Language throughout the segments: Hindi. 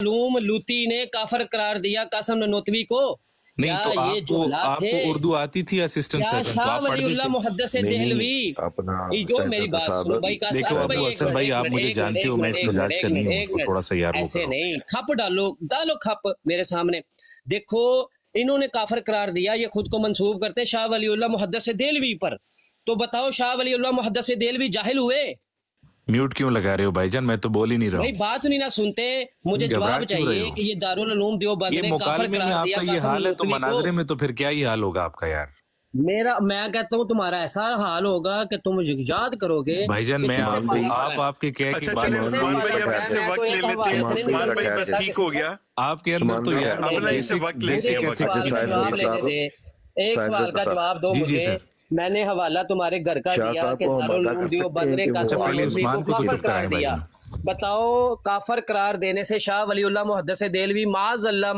मलूम लूती ने काफर करार दिया कासिम ननोतवी को। नहीं तो ये आपको उर्दू आती थी असिस्टेंट सर्जन, तो आप पढ़ वलीउल्लाह मुहद्दिस देहलवी जो मेरी बात सुनो भाई देखो अबू हसन भाई, आप मुझे जानते हो, मैं इस मिजाज का नहीं हूं, थोड़ा सा यार ऐसे नहीं खप डालो खप मेरे सामने। देखो इन्होंने काफर करार दिया, ये खुद को मंसूब करते शाह वलीउल्लाह मुहद्दिस देहलवी पर। तो बताओ शाह वलीउल्लाह मुहद्दिस देहलवी जाहिल हुए? म्यूट क्यों लगा रहे हो भाईजान? मैं तो बोल ही नहीं रहा भाई, बात नहीं ना सुनते, मुझे जवाब चाहिए कि ये दारुल उलूम देवबंद ने काफिर करार दिया। ये हाल है तो मनाजरे में तो फिर क्या ही हाल होगा आपका यार? मैं कहता हूँ तुम्हारा ऐसा हाल होगा कि तुम याद करोगे भाईजान। मैं आपके कह के उस्मान भाई अब इससे वक्त ले लेते हैं। उस्मान भाई बस ठीक हो गया आपके अंदर तो यार अपना इससे वक्त लेते हैं। एक सवाल का जवाब दो मुझे। मैंने हवाला तुम्हारे घर का दिया कि दारुल उलूम देवबंद ने काफिर करार दिया। बताओ काफर करार देने से शाह वलीउल्लाह मुहद्दिस देहलवी माज़अल्लाह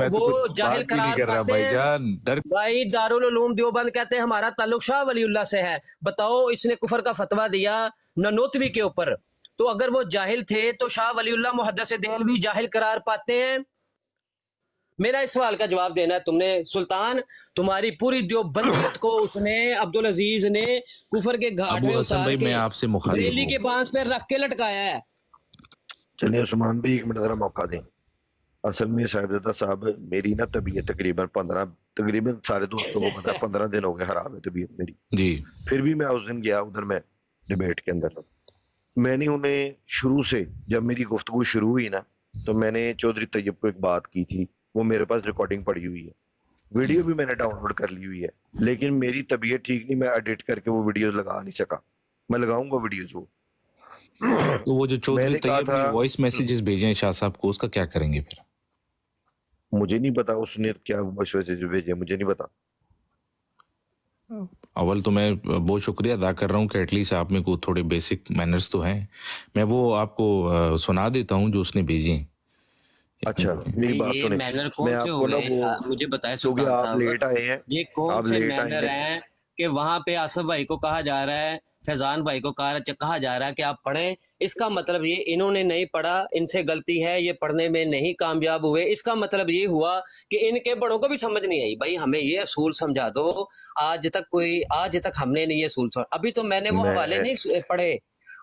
वो जाहिल करार पाते हैं। भाई दारुल उलूम देवबंद कहते हैं हमारा ताल्लुक शाह वलीउल्लाह से है। बताओ इसने कुफर का फतवा दिया ननोतवी के ऊपर, तो अगर वो जाहिल थे तो शाह वलीउल्लाह मुहद्दिस देहलवी जाहिल करार पाते हैं? मेरा इस सवाल का जवाब देना है तुमने। सुल्तान तुम्हारी पूरी देवबंदियत को उसने अब्दुल अजीज ने कुफर के घाट में उतार के आपसे बरेली के बांस पे रख के लटकाया है। चलिए उस्मान भाई एक मिनट जरा मौका दें। असल में साहिबजादा साहब मेरी ना तबीयत तकरीबन सारे दोस्तों को पता है 15 दिन हो गए खराब है तबीयत मेरी जी। फिर भी मैं उस दिन गया उधर, मैं डिबेट के अंदर मैंने उन्हें शुरू से जब मेरी गुफ्तगू शुरू हुई ना तो मैंने चौधरी तैयब को एक बात की थी, वो मेरे पास रिकॉर्डिंग पड़ी हुई है, वीडियो भी मैंने डाउनलोड कर ली हुई है, लेकिन मेरी तबीयत ठीक नहीं, मैं एडिट करके वो वीडियो लगा नहीं सका। मैं लगाऊंगा वीडियोस वो। तो वो जो चौधरी तैयब ने वॉइस मैसेजेस भेजे हैं शाह साहब को, उसका क्या करेंगे फिर? मुझे नहीं पता उसने क्या वॉइस मैसेज भेजे, मुझे नहीं पता। अव्वल तो मैं बहुत शुक्रिया अदा कर रहा हूँ कि एटलीस्ट आप में को थोड़े बेसिक मैनर्स तो हैं। मैं वो आपको सुना देता हूँ जो उसने भेजे हैं। अच्छा मेरी बात सुने, मैं आपको ना वो मुझे बताएं आप लेट आए हैं, ये कौन से मैनर हैं कि वहां पे आसफ भाई को कहा जा रहा है, फैजान भाई को कहा जा रहा है कि आप पढ़ें। इसका मतलब ये इन्होंने नहीं पढ़ा, इनसे गलती है, ये पढ़ने में नहीं कामयाब हुए। इसका मतलब ये हुआ कि इनके बड़ों को भी समझ नहीं आई। भाई हमें ये असूल समझा दो। आज तक हमने नहीं ये असूल समझा। अभी तो मैंने वो हवाले नहीं पढ़े,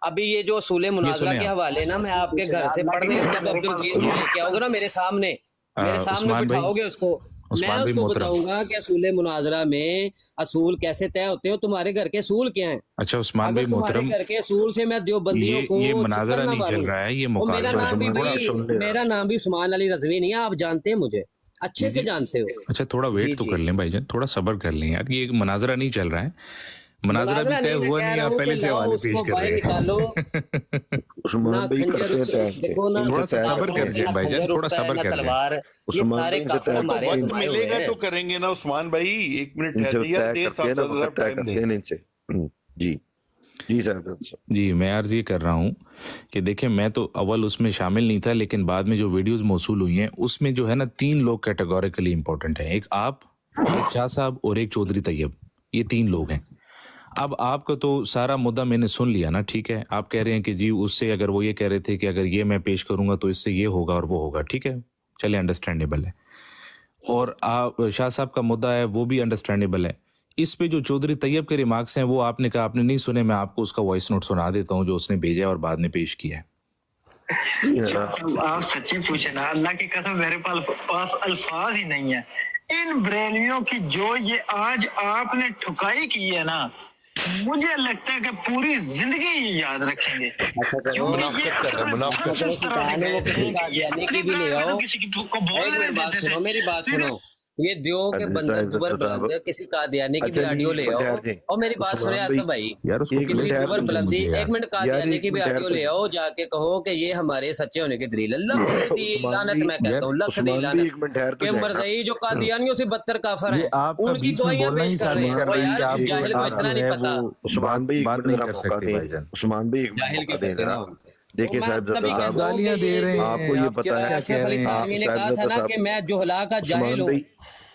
अभी ये जो असूल मुनाजरा के हवाले ना मैं आपके घर से पढ़ने जब अब्दुल अजीज लेके आओगे ना मेरे सामने बिठाओगे उसको, मैं उसको बताऊंगा कि असूल मुनाजरा में असूल कैसे तय होते हो, तुम्हारे घर के असूल क्या हैं। अच्छा उस्मान भाई मोहतरम, घर के असूल से मैं देवबंदियों को ये मुनाजरा नहीं चल रहा है, ये मेरा नाम भी उस्मान अली रजवी नहीं है, आप जानते हैं मुझे अच्छे से जानते हो। अच्छा थोड़ा वेट तो कर लें भाईजान, थोड़ा सब्र कर लें यार, ये मुनाजरा नहीं चल रहा है, मुनाजरा भी तय हुआ नहीं, आप पहले से हवाले पेश कर रहे हैं। थोड़ा सा सब्र कर लीजिए भाईजान, थोड़ा सब्र कर लीजिए। ये सारे काफिर हमारे मिलेगा तो करेंगे ना उस्मान भाई, एक मिनट जी मैं अर्ज ये कर रहा हूँ कि देखिए मैं तो अव्वल उसमें शामिल नहीं था, लेकिन बाद में जो वीडियोस मौसूल हुई हैं उसमें जो है ना 3 लोग कैटेगोरिकली इंपॉर्टेंट हैं, एक आप, एक शाह साहब और एक चौधरी तैयब, ये 3 लोग हैं। अब आपका तो सारा मुद्दा मैंने सुन लिया ना, ठीक है, आप कह रहे हैं कि जी उससे अगर वो ये कह रहे थे कि अगर ये मैं पेश करूंगा तो इससे ये होगा और वो होगा, ठीक है, चलिए अंडरस्टैंडेबल है। और आप शाह साहब का मुद्दा है वो भी अंडरस्टैंडेबल है। इस पे जो चौधरी तैयब के रिमार्क्स हैं वो आपने कहा आपने नहीं सुने, मैं आपको उसका वॉइस नोट सुना देता हूँ जो उसने भेजा और बाद में पेश किया है। आप सच्ची पूछे ना, अल्लाह की कसम मेरे पास अल्फाज ही नहीं है इन बरेलियों की जो ये आज आपने ठुकाई की है ना, मुझे लगता है कि पूरी जिंदगी ये याद रखेंगे। मेरी बात सुनो, ये दियो के बंदर दुबर बुलंद किसी कादियानी की भी ऑडियो ले आओ, और मेरी बात सुने आसफ भाई, किसी दुबर बुलंदी 1 मिनट कादियानी की भी ऑडियो ले आओ, जाके कहो कि ये हमारे सच्चे होने की दलील है। लख दी लानत, मैं कहता हूँ लख दी लानत के मरज़ई जो कादियानियों से बदतर काफिर हैं, उनकी गवाहियां पेश कर रहे हैं। यार जाहिल को इतना नहीं पता। उस्मान भाई बात नहीं कर सकते भाईजान, उस्मान भाई जाहिल के देना। देखिए साहब गालियां दे रहे हैं, आपको ये पता है ने कहा था ना कि मैं जोहला का जाहिल हूँ,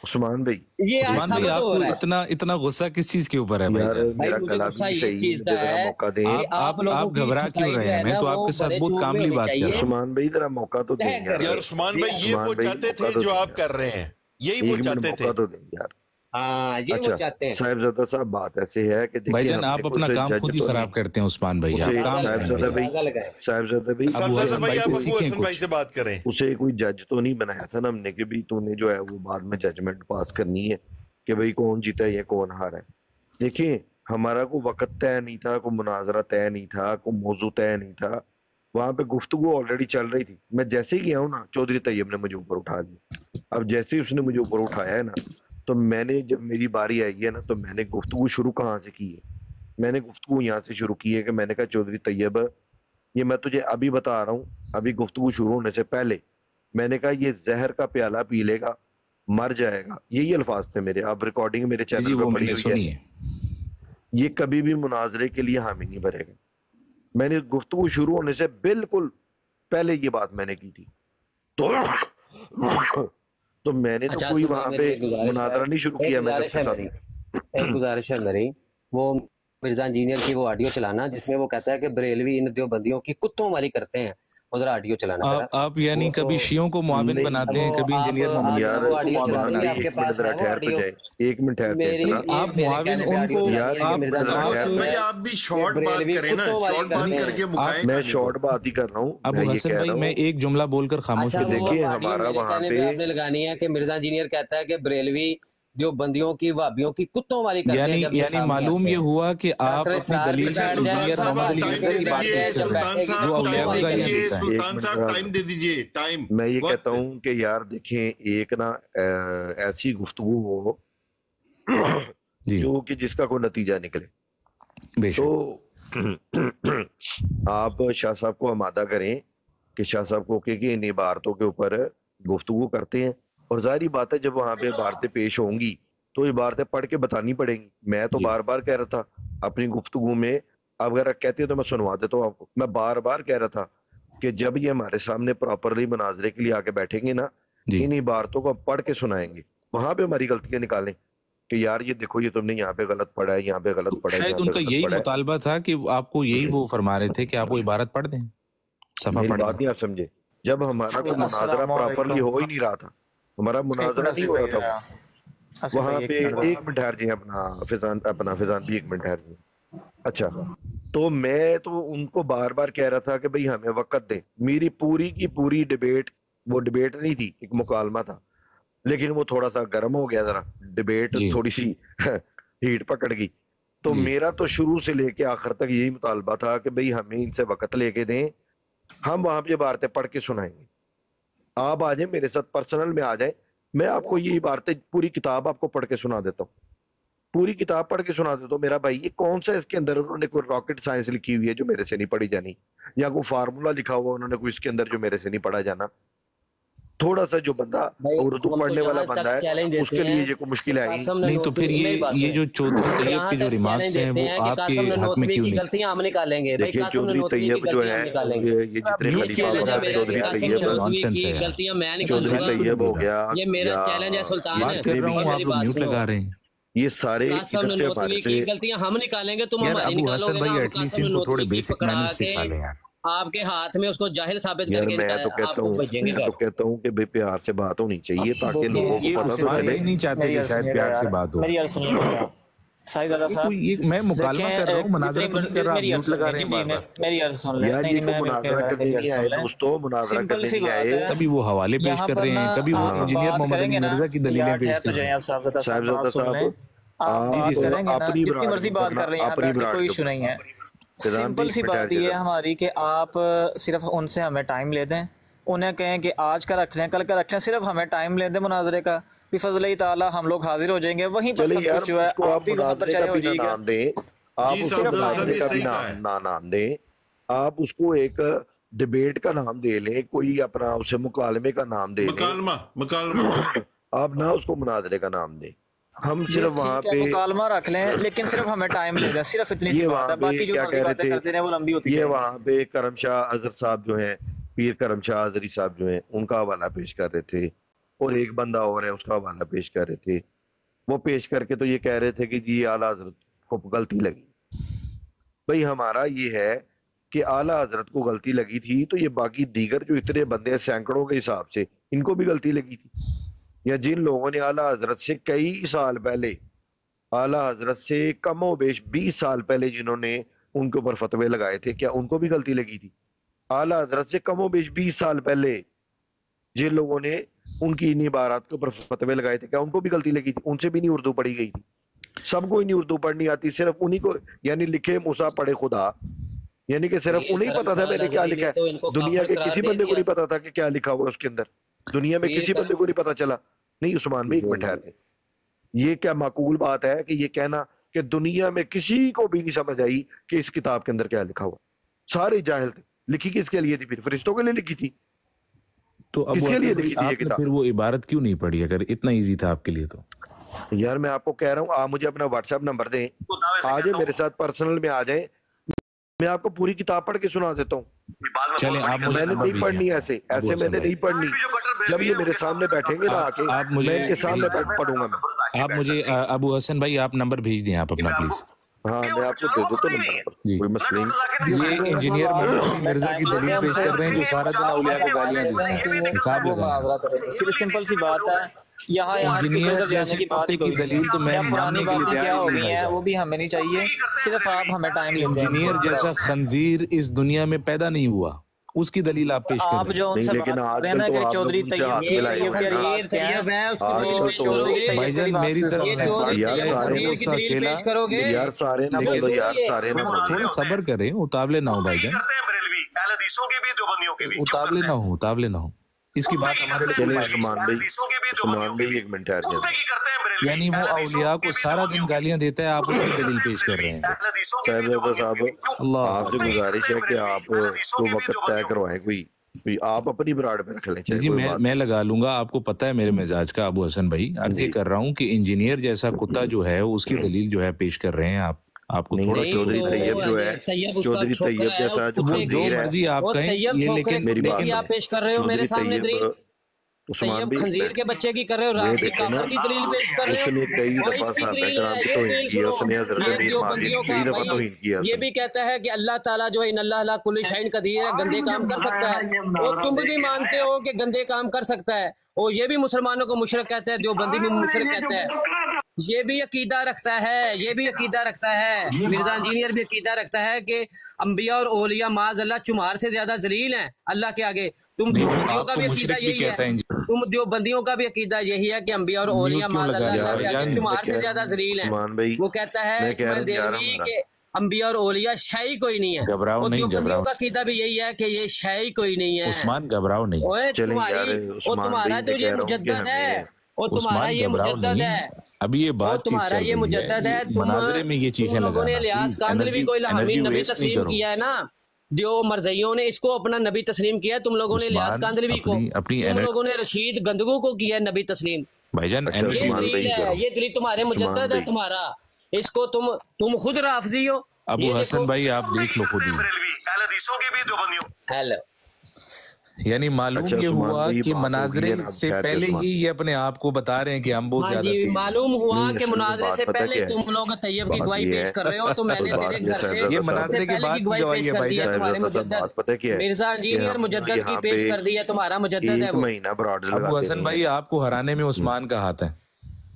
उस्मान भाई, ये आज उस्मान भाई साबित हो रहा है। आपको इतना गुस्सा किस चीज के ऊपर है भाई? मेरा मुझे गला गुस्सा भी इस सही चीज का है मौका दें। आप घबरा क्यों रहे हैं? मैं तो आपके साथ बहुत कामली बात कर रहा हूँ। उस्मान भाई जरा मौका तो दें यार उस्मान भाई, ये वो चाहते थे जो आप कर रहे हैं, यही वो चाहते थे। मौका तो दें यार। हाँ, ये वो चाहते हैं। साहिबजादा साहब, बात ऐसे है कि भाईजान आप अपना काम खुद ही खराब करते हैं उस्मान भाई। आप काम साहिबजादा भाई आप अबू हसन भाई से बात करें। उसे कोई जज तो नहीं बनाया था ना हमने कि भाई तूने जो है वो बाद में जजमेंट पास करनी है कि भाई कौन जीता है या कौन हारा है। देखिए, हमारा कोई वक्त तय नहीं था, कोई मुनाजरा तय नहीं था, कोई मौजू तय नहीं था। वहां पे गुफ्तगू ऑलरेडी चल रही थी। मैं जैसे ही गया हूँ ना, चौधरी तैयब ने मुझे ऊपर उठा लिया। अब जैसे ही उसने मुझे ऊपर उठाया है ना, तो मैंने, जब मेरी बारी आई है ना, तो मैंने गुफ्तगू शुरू कहाँ से की है? मैंने गुफ्तगू यहाँ से शुरू की है कि मैंने कहा चौधरी तैयब, ये मैं तुझे अभी बता रहा हूँ, अभी गुफ्तगू शुरू होने से पहले मैंने कहा ये जहर का प्याला पी लेगा, मर जाएगा। यही अल्फाज थे मेरे। आप रिकॉर्डिंग मेरे चैनल पे पड़ी हुई है। ये कभी भी मुनाजरे के लिए हामी नहीं भरेगा। मैंने गुफ्तगू शुरू होने से बिल्कुल पहले ये बात मैंने की थी। तो मैंने तो कोई वहां पे मुनाजरा नहीं शुरू किया। एक गुजारिश है मेरी, वो मिर्जा इंजीनियर की वो ऑडियो चलाना जिसमें वो कहता है कि बरेलवी इन देवबंदियों की कुत्तों वाली करते हैं। उधर ऑडियो चलाना। आप यानी कभी शियों को मुआविन बनाते हैं, कभी इंजीनियर ऑडियो चला देंगे आपके पास है वो ऑडियो। एक मिनट मेरी आप मुआविन उनको आप भी शॉर्ट बात करें ना, शॉर्ट बात करके मुकाए। मैं शॉर्ट बात ही कर रहा हूँ। अबू हसन भाई, मैं एक जुमला बोलकर खामोश कर देखिए, हमारा वहाँ पे आपने लगानी है कि मिर्जा इंजीनियर कहता है कि बरेलवी जो बंदियों की वाबियों की कुत्तों वाली करते हैं। यानी मालूम ये हुआ कि आप अपनी दलील से सुल्तान साहब टाइम दे दीजिए। टाइम मैं ये कहता हूँ कि यार देखें, एक ना ऐसी गुफ्तगू हो जो कि जिसका कोई नतीजा निकले। तो आप शाह साहब को आमादा करें कि शाह साहब को कि इन इबारतों के ऊपर गुफ्तगू करते हैं। और जाहिर बात है, जब वहां पे इबारतें पेश होंगी तो इबारतें पढ़ के बतानी पड़ेंगी। मैं तो बार बार कह रहा था अपनी गुफ्तगू में, अगर कहते हो तो मैं सुनवा देता हूँ आपको। मैं बार बार कह रहा था कि जब ये हमारे सामने प्रॉपरली मुनाजरे के लिए आके बैठेंगे ना, इन इबारतों को पढ़ के सुनाएंगे, वहां पे हमारी गलतियां निकालें कि यार ये देखो, ये तुमने यहाँ पे गलत पढ़ा है, यहाँ पे गलत पढ़ा है। शायद उनका यही मुतालबा था कि आपको यही वो फरमा रहे थे कि आप वो इबारत पढ़ दें, सफा पढ़। बात नहीं आप समझे। जब हमारा कोई मुनाजरा प्रॉपरली हो ही नहीं रहा था, हमारा मुनाजरा नहीं हो रहा था वहां पे। एक मिनट ठहर जी, अपना फिजान भी एक मिनट ठहर जी। अच्छा, तो मैं तो उनको बार बार कह रहा था कि भाई हमें वक्त दें। मेरी पूरी की पूरी डिबेट, वो डिबेट नहीं थी, एक मुकालमा था, लेकिन वो थोड़ा सा गर्म हो गया, जरा डिबेट थोड़ी सी हीट पकड़ गई। तो मेरा तो शुरू से लेके आखिर तक यही मुतालबा था कि भाई हमें इनसे वक्त लेके दें, हम वहां पे बातें पढ़ के सुनाएंगे। आप आ जाए मेरे साथ, पर्सनल में आ जाए, मैं आपको ये बातें, पूरी किताब आपको पढ़ के सुना देता हूँ। पूरी किताब पढ़ के सुना देता हूँ मेरा भाई। ये कौन सा इसके अंदर उन्होंने कोई रॉकेट साइंस लिखी हुई है जो मेरे से नहीं पढ़ी जानी, या कोई फार्मूला लिखा हुआ उन्होंने कोई इसके अंदर जो मेरे से नहीं पढ़ा जाना। थोड़ा सा जो बंदा उर्दू पढ़ने वाला बंदा है उसके लिए ये कोई मुश्किल है नहीं। तो फिर ये जो चौधरी तैयब के जो रिमार्क्स हैं वो आपके हक में क्यों नहीं? गलतियां हम निकालेंगे। देखिए, चौधरी तैयब जो है, ये जितने गलतियां मैं चौधरी तैयब हो गया, ये मेरा चैलेंज है सुल्तान। बात कर रहा हूं, आप म्यूट लगा रहे हैं। ये सारे गलतियां हम निकालेंगे, तुम हमारी निकालोगे। थोड़े बेसिक मैनर्स सिखा लें यार। आपके हाथ में उसको जाहिल साबित करके मैं तो कहता हूँ कि प्यार से बात होनी चाहिए ताकि लोगों को पता तो चले। नहीं चाहते कि शायद प्यार से बात हो। साहिबजादा साहब, मैं मुकालमा कर रहा हूं, मुनाजरा नहीं कर रहा। म्यूट लगा रहे हैं। मेरी अर्ज सुन ले। नहीं, मैं मुनाजरा करने नहीं आए दोस्तों, मुनाजरा करने नहीं आए। कभी वो हवाले पेश कर रहे हैं, कभी वो इंजीनियर मोहम्मद अली मिर्जा की दलीलें पेश कर रहे हैं। साहिबजादा साहब, आप जितनी मर्जी बात कर रहे हैं, कोई इशू नहीं है। सिंपल सी बात ये है हमारी कि आप सिर्फ उनसे हमें टाइम ले दें, उन्हें कहें कि आज का रख लें, कल का रख लें, सिर्फ हमें टाइम ले दें मुनाजरे का। बिफज़ल ताला हम लोग हाजिर हो जाएंगे, वहीं पर सब कुछ जो है आप भी वहां पर चले हो जाइएगा। आप उसको मुनाजरे का भी नाम दें, आप उसको एक डिबेट का नाम दे लें, कोई अपना उसे मुकालमे का नाम दे लें, आप ना उसको मुनाजरे का नाम दें। हम सिर्फ वहाँ पे मुकालमा रख लें, लेकिन सिर्फ हमें टाइम ले दें, सिर्फ इतनी सी बात है। बाकी जो बातें करते रहे वो लंबी होती है। ये वहाँ पे करम शाह अजहर साहब जो हैं, पीर करम शाह अजहरी साहब जो हैं, उनका हवाला पेश कर रहे थे और एक बंदा और है उसका हवाला पेश कर रहे थे। वो पेश करके तो ये कह रहे थे कि जी आला हजरत को गलती लगी। भाई हमारा ये है कि आला हजरत को गलती लगी थी तो ये बाकी दीगर जो इतने बंदे हैं सैकड़ों के हिसाब से इनको भी गलती लगी थी, या जिन लोगों ने आला हजरत से कई साल पहले, आला हजरत से कमोबेश 20 साल पहले जिन्होंने उनके ऊपर फतवे लगाए थे, क्या उनको भी गलती लगी थी? आला हजरत से कमोबेश 20 साल पहले जिन लोगों ने उनकी इन इबारत के ऊपर फतवे लगाए थे, क्या उनको भी गलती लगी थी? उनसे भी नहीं उर्दू पढ़ी गई थी। सबको ही नहीं उर्दू पढ़नी आती, सिर्फ उन्हीं को, यानी लिखे मूसा पढ़े खुदा, यानी कि सिर्फ उन्हें पता था मैंने क्या लिखा है। दुनिया के किसी बंदे को नहीं पता था कि क्या लिखा हुआ है उसके अंदर। दुनिया में किसी बंदे को नहीं पता चला। नहीं उस्मान भाई, एक मिनट ठहर के, ये क्या माकूल बात है कि ये कहना कि दुनिया में किसी को भी नहीं समझ आई कि इस किताब के अंदर क्या लिखा हुआ? सारे जाहिल थे। लिखी किसके लिए थी फिर? फरिश्तों के लिए लिखी थी। तो अब किसके लिए लिखी थी ये किताब? फिर वो इबारत क्यों नहीं पढ़ी अगर इतना इजी था आपके लिए? तो यार मैं आपको कह रहा हूँ, आप मुझे अपना व्हाट्सएप नंबर दें, आ जाए मेरे साथ पर्सनल में आ जाए, मैं आपको पूरी किताब पढ़ के सुना देता हूँ। चलें, आप मैंने नहीं पढ़नी ऐसे मैंने नहीं पढ़नी। जब ये मेरे सामने बैठेंगे ना आके, आप मुझे इनके सामने पढ़ूंगा मैं। आप मुझे अबू हसन भाई आप नंबर भेज दें आप अपना प्लीज। हाँ मैं आपको दे दूँ तो नंबर, कोई मसला नहीं। ये इंजीनियर मिर्जा की दलील पेश कर रहे हैं जो सारा दिन औलिया को गालियां देते हैं। हिसाब लगा, सिर्फ सिंपल सी बात है, यहाँ इंजीनियर जैसे की दलील तो मैं मानने के लिए क्या हो गई है वो भी हमें नहीं चाहिए, सिर्फ आप हमें टाइम दें। इंजीनियर जैसा खंजीर इस दुनिया में पैदा नहीं हुआ, उसकी दलील आप पेश आप जो उनसे बात कर रहे हैं ना कि चौधरी भाईजान मेरी तरफ करोगे यार, सारे ना बोलो यार, सारे ना बोलो, थोड़ा सब्र करें, उतावले ना हो भाईजान, उतावले ना हो, उतावले ना हो। इसकी बात हमारे लिए उस्मान भाई एक मिनट ठहर जाए। यानी वो औलिया को सारा दिन गालियां देता है, आप उसकी दलील पेश कर रहे हैं। साहब आपसे गुजारिश है कि आप तो वक्त तय करवाएं, कोई आप अपनी ब्राड में रख लें। जी मैं लगा लूंगा, आपको पता है मेरे मिजाज का अबू हसन भाई। अर्ज ये कर रहा हूँ कि इंजीनियर जैसा कुत्ता जो है उसकी दलील जो है पेश कर रहे हैं आप। आपको थोड़ा चौधरी तैयब जो है, चौधरी तैयब जैसा जो खंजीर है, मर्जी आप कहें, ये लेकिन मेरी बात आप पेश कर रहे हो मेरे सामने दलील, तैयब खंजीर के बच्चे की कर रहे हो, राफी काफर की दलील पेश कर रहे हो। कई दफा साहब कराम की तौहीन की है उसने, हजरत अमीर माजिद कई दफा तौहीन किया। ये भी कहता है कि अल्लाह ताला जो है इन्नल्लाह अला कुल्ली शैइन कदीर है, गंदे काम कर सकता है, और तुम भी मानते हो कि गंदे काम कर सकता है, और ये भी मुसलमानों को मुशरिक कहते हैं, जो बंदी भी मुशरिक कहते हैं। ये भी अकीदा रखता है, ये भी अकीदा रखता है, मिर्जा इंजीनियर भी अकीदा रखता है कि अंबिया और ओलिया माज अल्लाह चुमार से ज्यादा जलील हैं अल्लाह के आगे। तुम देवबंदियों का भी अकीदा यही है, तुम देवबंदियों का भी अकीदा यही है कि अंबिया और ओलिया माज अल्लाह के आगे चुमार से ज्यादा जलील हैं। वो कहता है इस्माइल देलवी के अंबिया और ओलिया शाही कोई नहीं है, और देवबंदियों का अकीदा भी यही है कि ये शाही कोई नहीं है। उस्मान घबराओ नहीं, तुम्हारा तो ये मुजद्दद है, और तुम्हारा ये मुजद्दद है, अभी ये बात तुम्हारा ये मुजद्दद है। मनाज़रे में ये चीखें लोगों ने इलियास कांदलवी को हमीद नबी तस्लीम किया है ना, जो मरज़इयों ने इसको अपना नबी तस्लीम किया है। तुम लोगों ने इलियास कांदलवी को, तुम लोगों ने रशीद गंदगू को किया है नबी तस्लीम। भाईजान ये दलील तुम्हारे मुजद्दद है तुम्हारा, इसको तुम खुद राफजी हो। अबू हसन भाई आप देख लो खुद ही। हेलो, यानी मालूम ये हुआ कि मनाजरे से पहले ही ये अपने आप को बता रहे हैं कि हम बहुत ज्यादा मालूम हुआ कि मुनाजरे से पहले तुम लोग तैयब की गवाही पेश कर रहे हो, तो मैंने तेरे घर से ये मनाजरे के बाद की गवाही है भाई। तुम्हारे मुजद्दद मिर्जा इंजीनियर मुजद्दद की पेश कर दी है, तुम्हारा मुजद्दद है वो। अबू हसन भाई आपको हराने में उस्मान का हाथ है,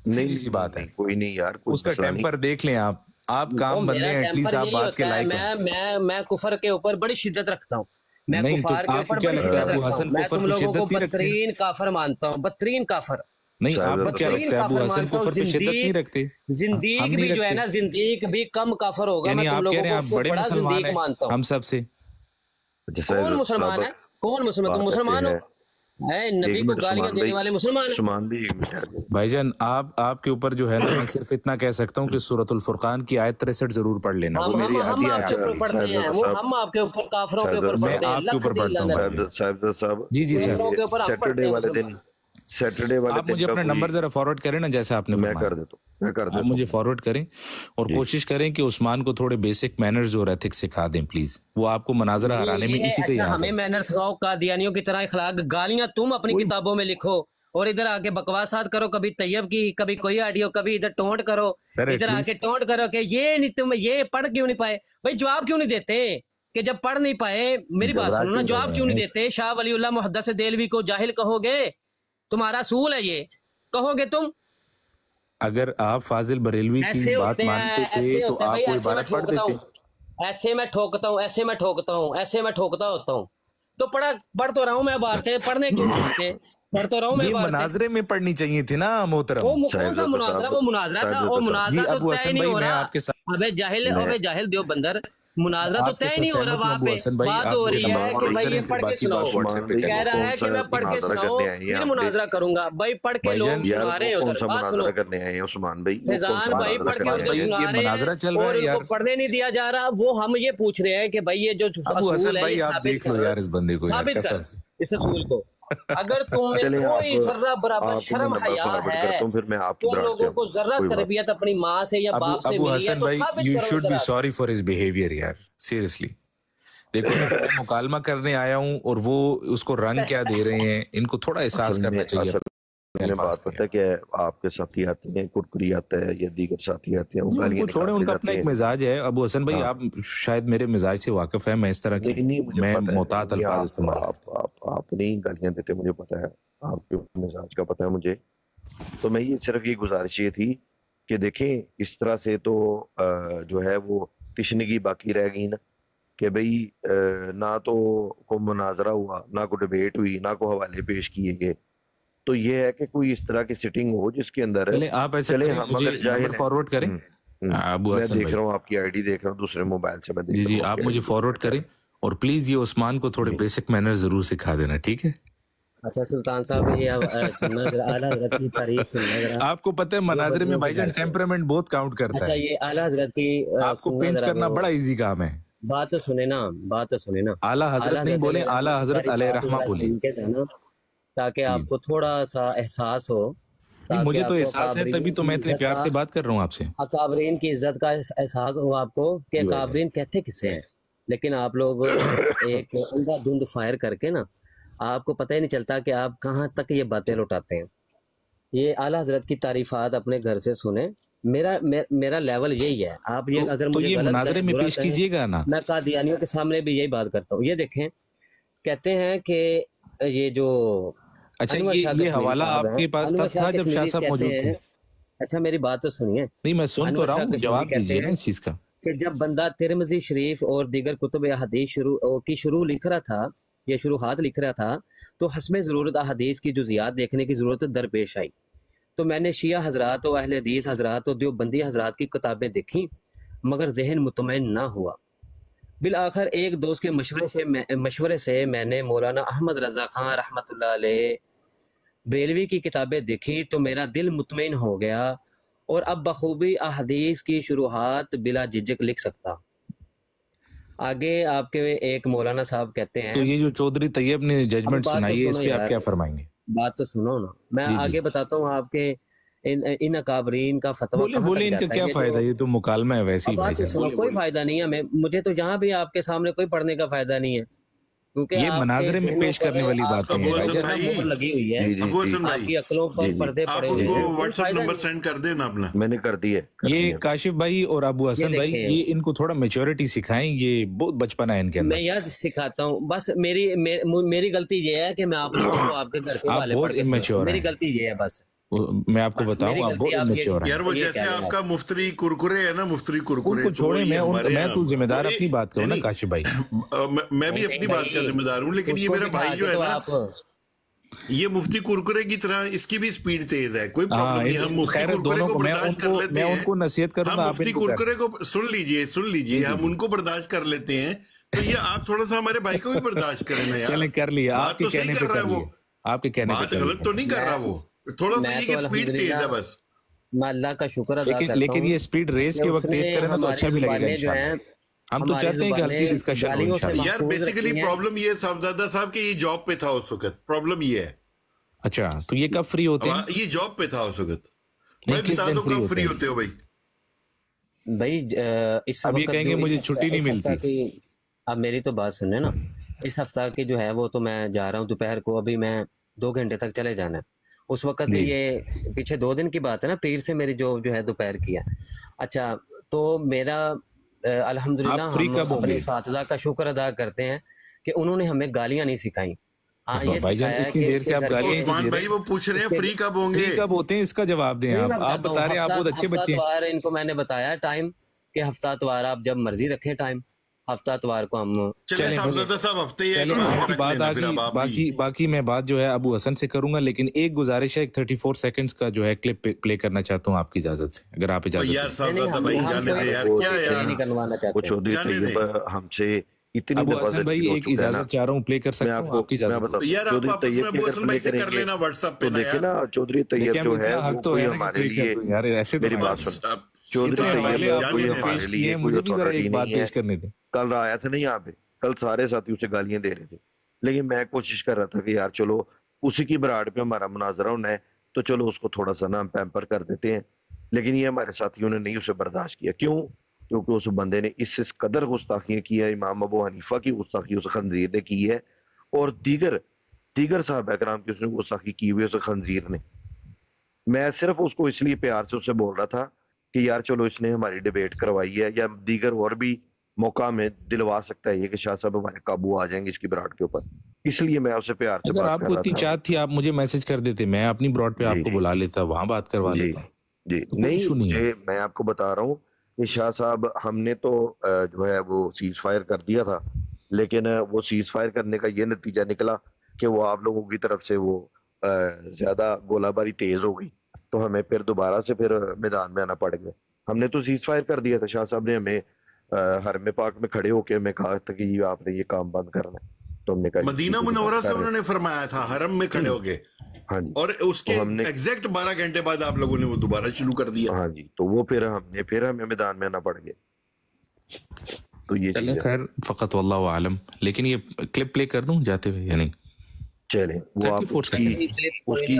सीधी सी बात है। कोई नहीं यार, उसका टेम्पर देख लें आप काम बंदे हैं, एटलीस्ट आप बात के लायक हैं। मैं कुफर के ऊपर बड़ी शिद्दत रखता हूँ, मैं कुफार के ऊपर बड़ी शिद्दत रखता हूँ। मैं तुम लोगों को बदतरीन काफर मानता हूँ, बदतरीन काफर। नहीं आप बदतरीन काफर मानता हूँ। जिंदीक भी जो है ना, जिंदीक भी कम काफर होगा। मैं तुम लोगों को बड़ा जिंदीक मानता हूँ। हम सबसे कौन मुसलमान है? कौन मुसलमान? तुम मुसलमान हो? नबी को गालियां देने वाले मुसलमान भाईजान आपके ऊपर जो है ना, मैं सिर्फ इतना कह सकता हूँ कि सूरतुल फुरकान की आयत 63 जरूर पढ़ लेना। वो मेरी हम आपके ऊपर पढ़ते हैं, वो हम आपके ऊपर काफिरों के ऊपर पढ़ते हैं, आपके ऊपर पढ़ता हूँ। जी जी सर, सैटरडे वाले आप मुझे अपना नंबर जरा फॉरवर्ड करें ना, जैसा आपने मैं कर देता हूं, आप मुझे फॉरवर्ड करें, और कोशिश करें कि उस्मान को थोड़े बेसिक मैनर्स और एथिक्स सिखा दें प्लीज। वो आपको मनाजरा हराने में इसी के हमें मैनर्स सिखाओ, कादियानियों की तरह इखलाक। गालियां तुम अपनी किताबों में लिखो और इधर आके बकवासात करो, कभी तैयब की, कभी कोई ऑडियो, कभी इधर टोंट करो, इधर आके टोंट करो कि ये नहीं, तुम ये पढ़ क्यों नहीं पाए? भाई जवाब क्यों नहीं देते कि जब पढ़ नहीं पाए? मेरी बात सुनो ना, जवाब क्यों नहीं देते? शाह वलीउल्लाह मुहद्दिस देलवी को जाहिल कहोगे? तुम्हारा असूल है ये, कहोगे तुम? अगर आप फाजिल बरेलवी की बात मानते थे तो आप कोई इबारत पढ़ देते। ऐसे मैं ठोकता हूँ, ऐसे मैं ठोकता हूँ, ऐसे मैं ठोकता होता हूँ, तो पढ़ तो रहा हूँ मैं बातें, पढ़ने क्यों नहीं देते? पढ़ तो रहा हूँ मैं। ये मुनाजरे में पढ़नी चाहिए थी ना मोहतरम। वो कौन सा मुनाजरा? वो मुनाजरा था, वो मुनाजरा तो तय नहीं हो रहा। अबे जाहिल देवबंदर, मुनाजरा तो तय नहीं हो रहा। वहाँ पे बात हो रही है कि भाई ये पढ़ के सुनाओ, कह रहा है कि मैं पढ़ के सुनाओ फिर मुनाजरा करूंगा। भाई पढ़ के लोग सुना रहे हैं उधर, बात सुनो करने आए हैं उस्मान भाई, फैजान भाई पढ़ के उधर सुना रहे हैं और उनको पढ़ने नहीं दिया जा रहा। वो हम ये पूछ रहे हैं कि भाई ये जो असूल है साबित कर, इस असूल को। अगर तुम्हें कोई जर्रा बराबर शर्म हया है, तुम लोगों को जर्रा तरबियत अपनी माँ से या बाप से मिली है तो साबित करो। You should be sorry for his behaviour यार, सीरियसली। देखो मैं मुकालमा करने आया हूँ और वो उसको रंग क्या दे रहे हैं, इनको थोड़ा एहसास करना चाहिए। मैंने बात पता क्या है, आपके साथी आते हैं, कुरकुरी आता है या दीगर साथी आते हैं, उनको छोड़े, उनका अपना एक मिजाज है। अबू हसन भाई आप शायद मेरे मिजाज से वाकिफ है, मैं इस तरह की मैं मोहतात अल्फाज इस्तेमाल। आप नहीं गालियां देते, मुझे पता है, आपके मिजाज का पता है मुझे। तो मैं ये सिर्फ ये गुजारिश ये थी कि देखें इस तरह से तो जो है वो तिश्नगी बाकी रह गई ना, कि भाई ना तो कोई मुनाजरा हुआ, ना कोई डिबेट हुई, ना कोई हवाले पेश किए गए। तो ये है कि कोई इस तरह की सिटिंग हो जिसके अंदर आप ऐसे हम अगर फॉरवर्ड करें। अबू हसन मैं देख रहा हूँ आपकी आईडी देख रहा हूँ दूसरे मोबाइल से, मैं जी आप मुझे फॉरवर्ड करें और प्लीज ये उस्मान को थोड़े बेसिक मैनर जरूर सिखा देना, ठीक है? अच्छा सुल्तान साहब, ये आला हज़रत की तारीफ सुनना। आपको पता है मनाज़िर में भाईजान टेम्परामेंट बहुत काउंट करता है। अच्छा ये आला हज़रत की आपको पेंच करना बड़ा इजी काम है। बात तो सुने ना, बात तो सुने ना। आला हज़रत नहीं बोले, आला हज़रत अलैहिर्रहमा बोले, ताकि आपको थोड़ा सा एहसास हो। मुझे तो एहसास है, तभी तो मैं इतने प्यार से बात कर रहा हूँ आपसे। अकाबरीन की इज्जत का एहसास हो आपको कि अकाबरीन कहते किसे हैं, लेकिन आप लोग एक अंधाधुंध फायर करके ना, आपको पता ही नहीं चलता कि आप कहाँ तक ये बातें लौटाते हैं। ये आला हज़रत की तारीफात अपने घर से सुने। मेरा लेवल यही है। आप ये अगर मुझे ये मुनाज़रे में पेश कीजिएगा ना, मैं कादियानियों के सामने भी यही बात करता हूँ। ये देखें, कहते हैं कि ये जो अच्छा ये हवाला आपके पास था जब शाह साहब मौजूद थे? अच्छा मेरी बात तो सुनिए। नहीं मैं सुन तो रहा हूँ, जवाब दीजिए ना इस चीज का। कि जब बंदा तिरमिज़ी शरीफ और दीगर कुतुब हदीस शुरू लिख रहा था, या शुरुआत लिख रहा था, तो हस्बे ज़रूरत हदीस की जुज़ियात देखने की ज़रूरत दरपेश आई। तो मैंने शिया हजरात और अहले हदीस हजरात और देवबंदी हजरात की किताबें देखी, मगर जहन मुतमईन ना हुआ। बिल आखिर एक दोस्त के मशवरे से मैंने मौलाना अहमद रज़ा खान रहमतुल्लाह अलैह बेलवी की किताबें देखी, तो मेरा दिल मुतमईन हो गया और अब बखूबी अहदीस की शुरुआत बिला झिझक लिख सकता। आगे आपके एक मौलाना साहब कहते हैं, तो ये जो चौधरी तैयब ने जजमेंट सुनाई है, इस पे आप क्या फरमाएंगे? बात तो सुनो ना, मैं आगे बताता हूँ आपके इन अकाबरीन का फतवा। बोले इनका क्या फायदा? ये तो मुकालमा है वैसे ही। बात तो सुनो, कोई फायदा नहीं है। मुझे तो यहाँ भी आपके सामने कोई पढ़ने का फायदा नहीं है, क्योंकि ये मनाज़रे में पेश करने वाली बात है। लगी हुई है आपकी अक्लों पर पर्दे पड़े हुए हैं। व्हाट्सएप नंबर सेंड कर देना अपना, मैंने कर दिया। ये काशिफ भाई और अबू हसन भाई, ये इनको थोड़ा मैच्योरिटी सिखाएं, ये बहुत बचपन है इनके अंदर। मैं यार सिखाता हूँ, बस मेरी गलती ये है कि मैं आप लोगों को आपके घर के वाले पढ़ के, मेरी गलती ये है बस। मैं आपको बताऊं, आप बहुत इमेच्योर हैं यार। वो जैसे आपका मुफ्ती कुरकुरे है ना, मुफ्ती कुरकुरे को छोड़े, मैं तो जिम्मेदार अपनी बात करूं ना काशिफ भाई। मैं भी अपनी बात का जिम्मेदार हूं, लेकिन ये मेरा भाई जो है ना, ये मुफ्ती कुरकुरे की तरह इसकी भी स्पीड तेज है। कोई प्रॉब्लम नहीं, हम मुफ्ती कुरकुरे को बर्दाश्त कर लेते हैं। मैं उनको नसीहत करूंगा, हम मुफ्ती कुरकुरे को सुन लीजिए, हम उनको बर्दाश्त कर लेते हैं। तो ये आप थोड़ा सा हमारे भाई को भी बर्दाश्त करें ना यार। चलें कर लिया, आपके कहने पे कर लिया, आपके कहने पे बात गलत तो नहीं कर रहा वो, थोड़ा सा ये स्पीड तेज है बस। मैं अल्लाह का शुक्र अदा करता हूं, लेकिन ये स्पीड रेस के वक्त तेज करें ना तो अच्छा भी लगेगा इंशाल्लाह। हम तो चाहते हैं कि हल्की डिस्कशन हो यार। बेसिकली प्रॉब्लम ये साहबजादा साहब कि ये जॉब पे था उस वक्त, प्रॉब्लम ये है। अच्छा तो ये कब फ्री होते हैं? ये जॉब पे था उस वक्त। भाई बता दो कब फ्री होते हो भाई? भाई इस अब ये कहेंगे मुझे छुट्टी नहीं मिलती। अब मेरी तो बात सुनने ना, इस हफ्ता की जो है वो तो मैं जा रहा हूँ दोपहर को, अभी मैं 2 घंटे तक चले जाना है। उस वक्त भी ये पीछे 2 दिन की बात है ना, पीर से मेरी जो है दोपहर की है। अच्छा, तो मेरा अल्हम्दुलिल्लाह हम अपने फातिजा का शुक्र अदा करते हैं कि उन्होंने हमें गालियां नहीं सिखाई। हाँ, ये सिखाया है कि देर से आप गालियां उस्मान भाई वो पूछ रहे हैं फ्री कब होंगे, कब होते हैं, इसका जवाब दें आप बता रहे हैं, आप बहुत अच्छे बच्चे हैं। इनको मैंने बताया टाइम कि हफ्ता इतवार आप जब मर्जी रखें टाइम, हफ्ता इतवार को हम बाकी मैं बात जो है अबू हसन से करूंगा, लेकिन एक गुजारिश है, एक 34 सेकंड्स का जो है क्लिप प्ले करना चाहता हूँ आपकी इजाजत से, अगर आप इजाजत हमसे इतनी अबू हसन भाई एक इजाजत चाह रहा हूँ, प्ले कर सकता हूँ आपकी इजाजत। यार आप आपस में कर लेना व्हाट्सएप पे देखिए ना, चौधरी तैयब जो है वो कोई हमारे लिए, यार ऐसे मेरी बात सुन, चौधरी तैयब कोई हमारे लिए कोई अथॉरिटी नहीं है। कल आया था नहीं यहाँ पे, कल सारे साथी उसे गालियां दे रहे थे, लेकिन मैं कोशिश कर रहा था कि यार चलो उसी की बराड़ पे हमारा मुनाजरा होना है, तो चलो उसको थोड़ा सा ना पैम्पर कर देते हैं। लेकिन ये हमारे साथियों ने नहीं उसे बर्दाश्त किया। क्यों? क्योंकि उस बंदे ने इस कदर गुस्ताखियां की है, इमाम अबू हनीफा की गुस्ताखी उस खंजीर ने की है, और दीगर साहबा कराम की उसने गुस्ताखी की हुई उस खंजीर ने। मैं सिर्फ उसको इसलिए प्यार से उससे बोल रहा था कि यार चलो इसने हमारी डिबेट करवाई है, या दीगर और भी मौका में दिलवा सकता है ये कि शाह साहब हमारे काबू आ जाएंगे इसकी ब्रॉड के ऊपर, इसलिए मैं उससे प्यार से बात कर रहा था। आपको इतनी चाहत थी, आप मुझे मैसेज कर देते, मैं अपनी ब्रॉड पे आपको बुला लेता, वहां बात करवा लेता। जी नहीं, मैं आपको बता रहा हूँ कि शाह साहब हमने तो जो है वो सीज फायर कर दिया था, लेकिन वो सीज फायर करने का ये नतीजा निकला कि वो आप लोगों की तरफ से वो ज्यादा गोलाबारी तेज हो गई, तो हमें फिर दोबारा से फिर मैदान में आना पड़ गया। हमने तो सीज फायर कर दिया था, शाह साहब ने हमें हरम पाक में खड़े होके हमें कहा था कि आपने ये काम बंद करना है, तो हमने कहा मदीना मुनव्वरा से उन्होंने फरमाया था हरम में खड़े होके। हाँ जी, और उसके एग्जैक्ट 12 घंटे बाद आप लोगों ने वो दोबारा शुरू कर दिया। हाँ जी, तो वो फिर हमें मैदान में आना पड़ गया। तो ये खैर फकत वल्लाहु आलम, लेकिन ये क्लिप प्ले कर दूं जाते हुए या नहीं? चले वो आप उसकी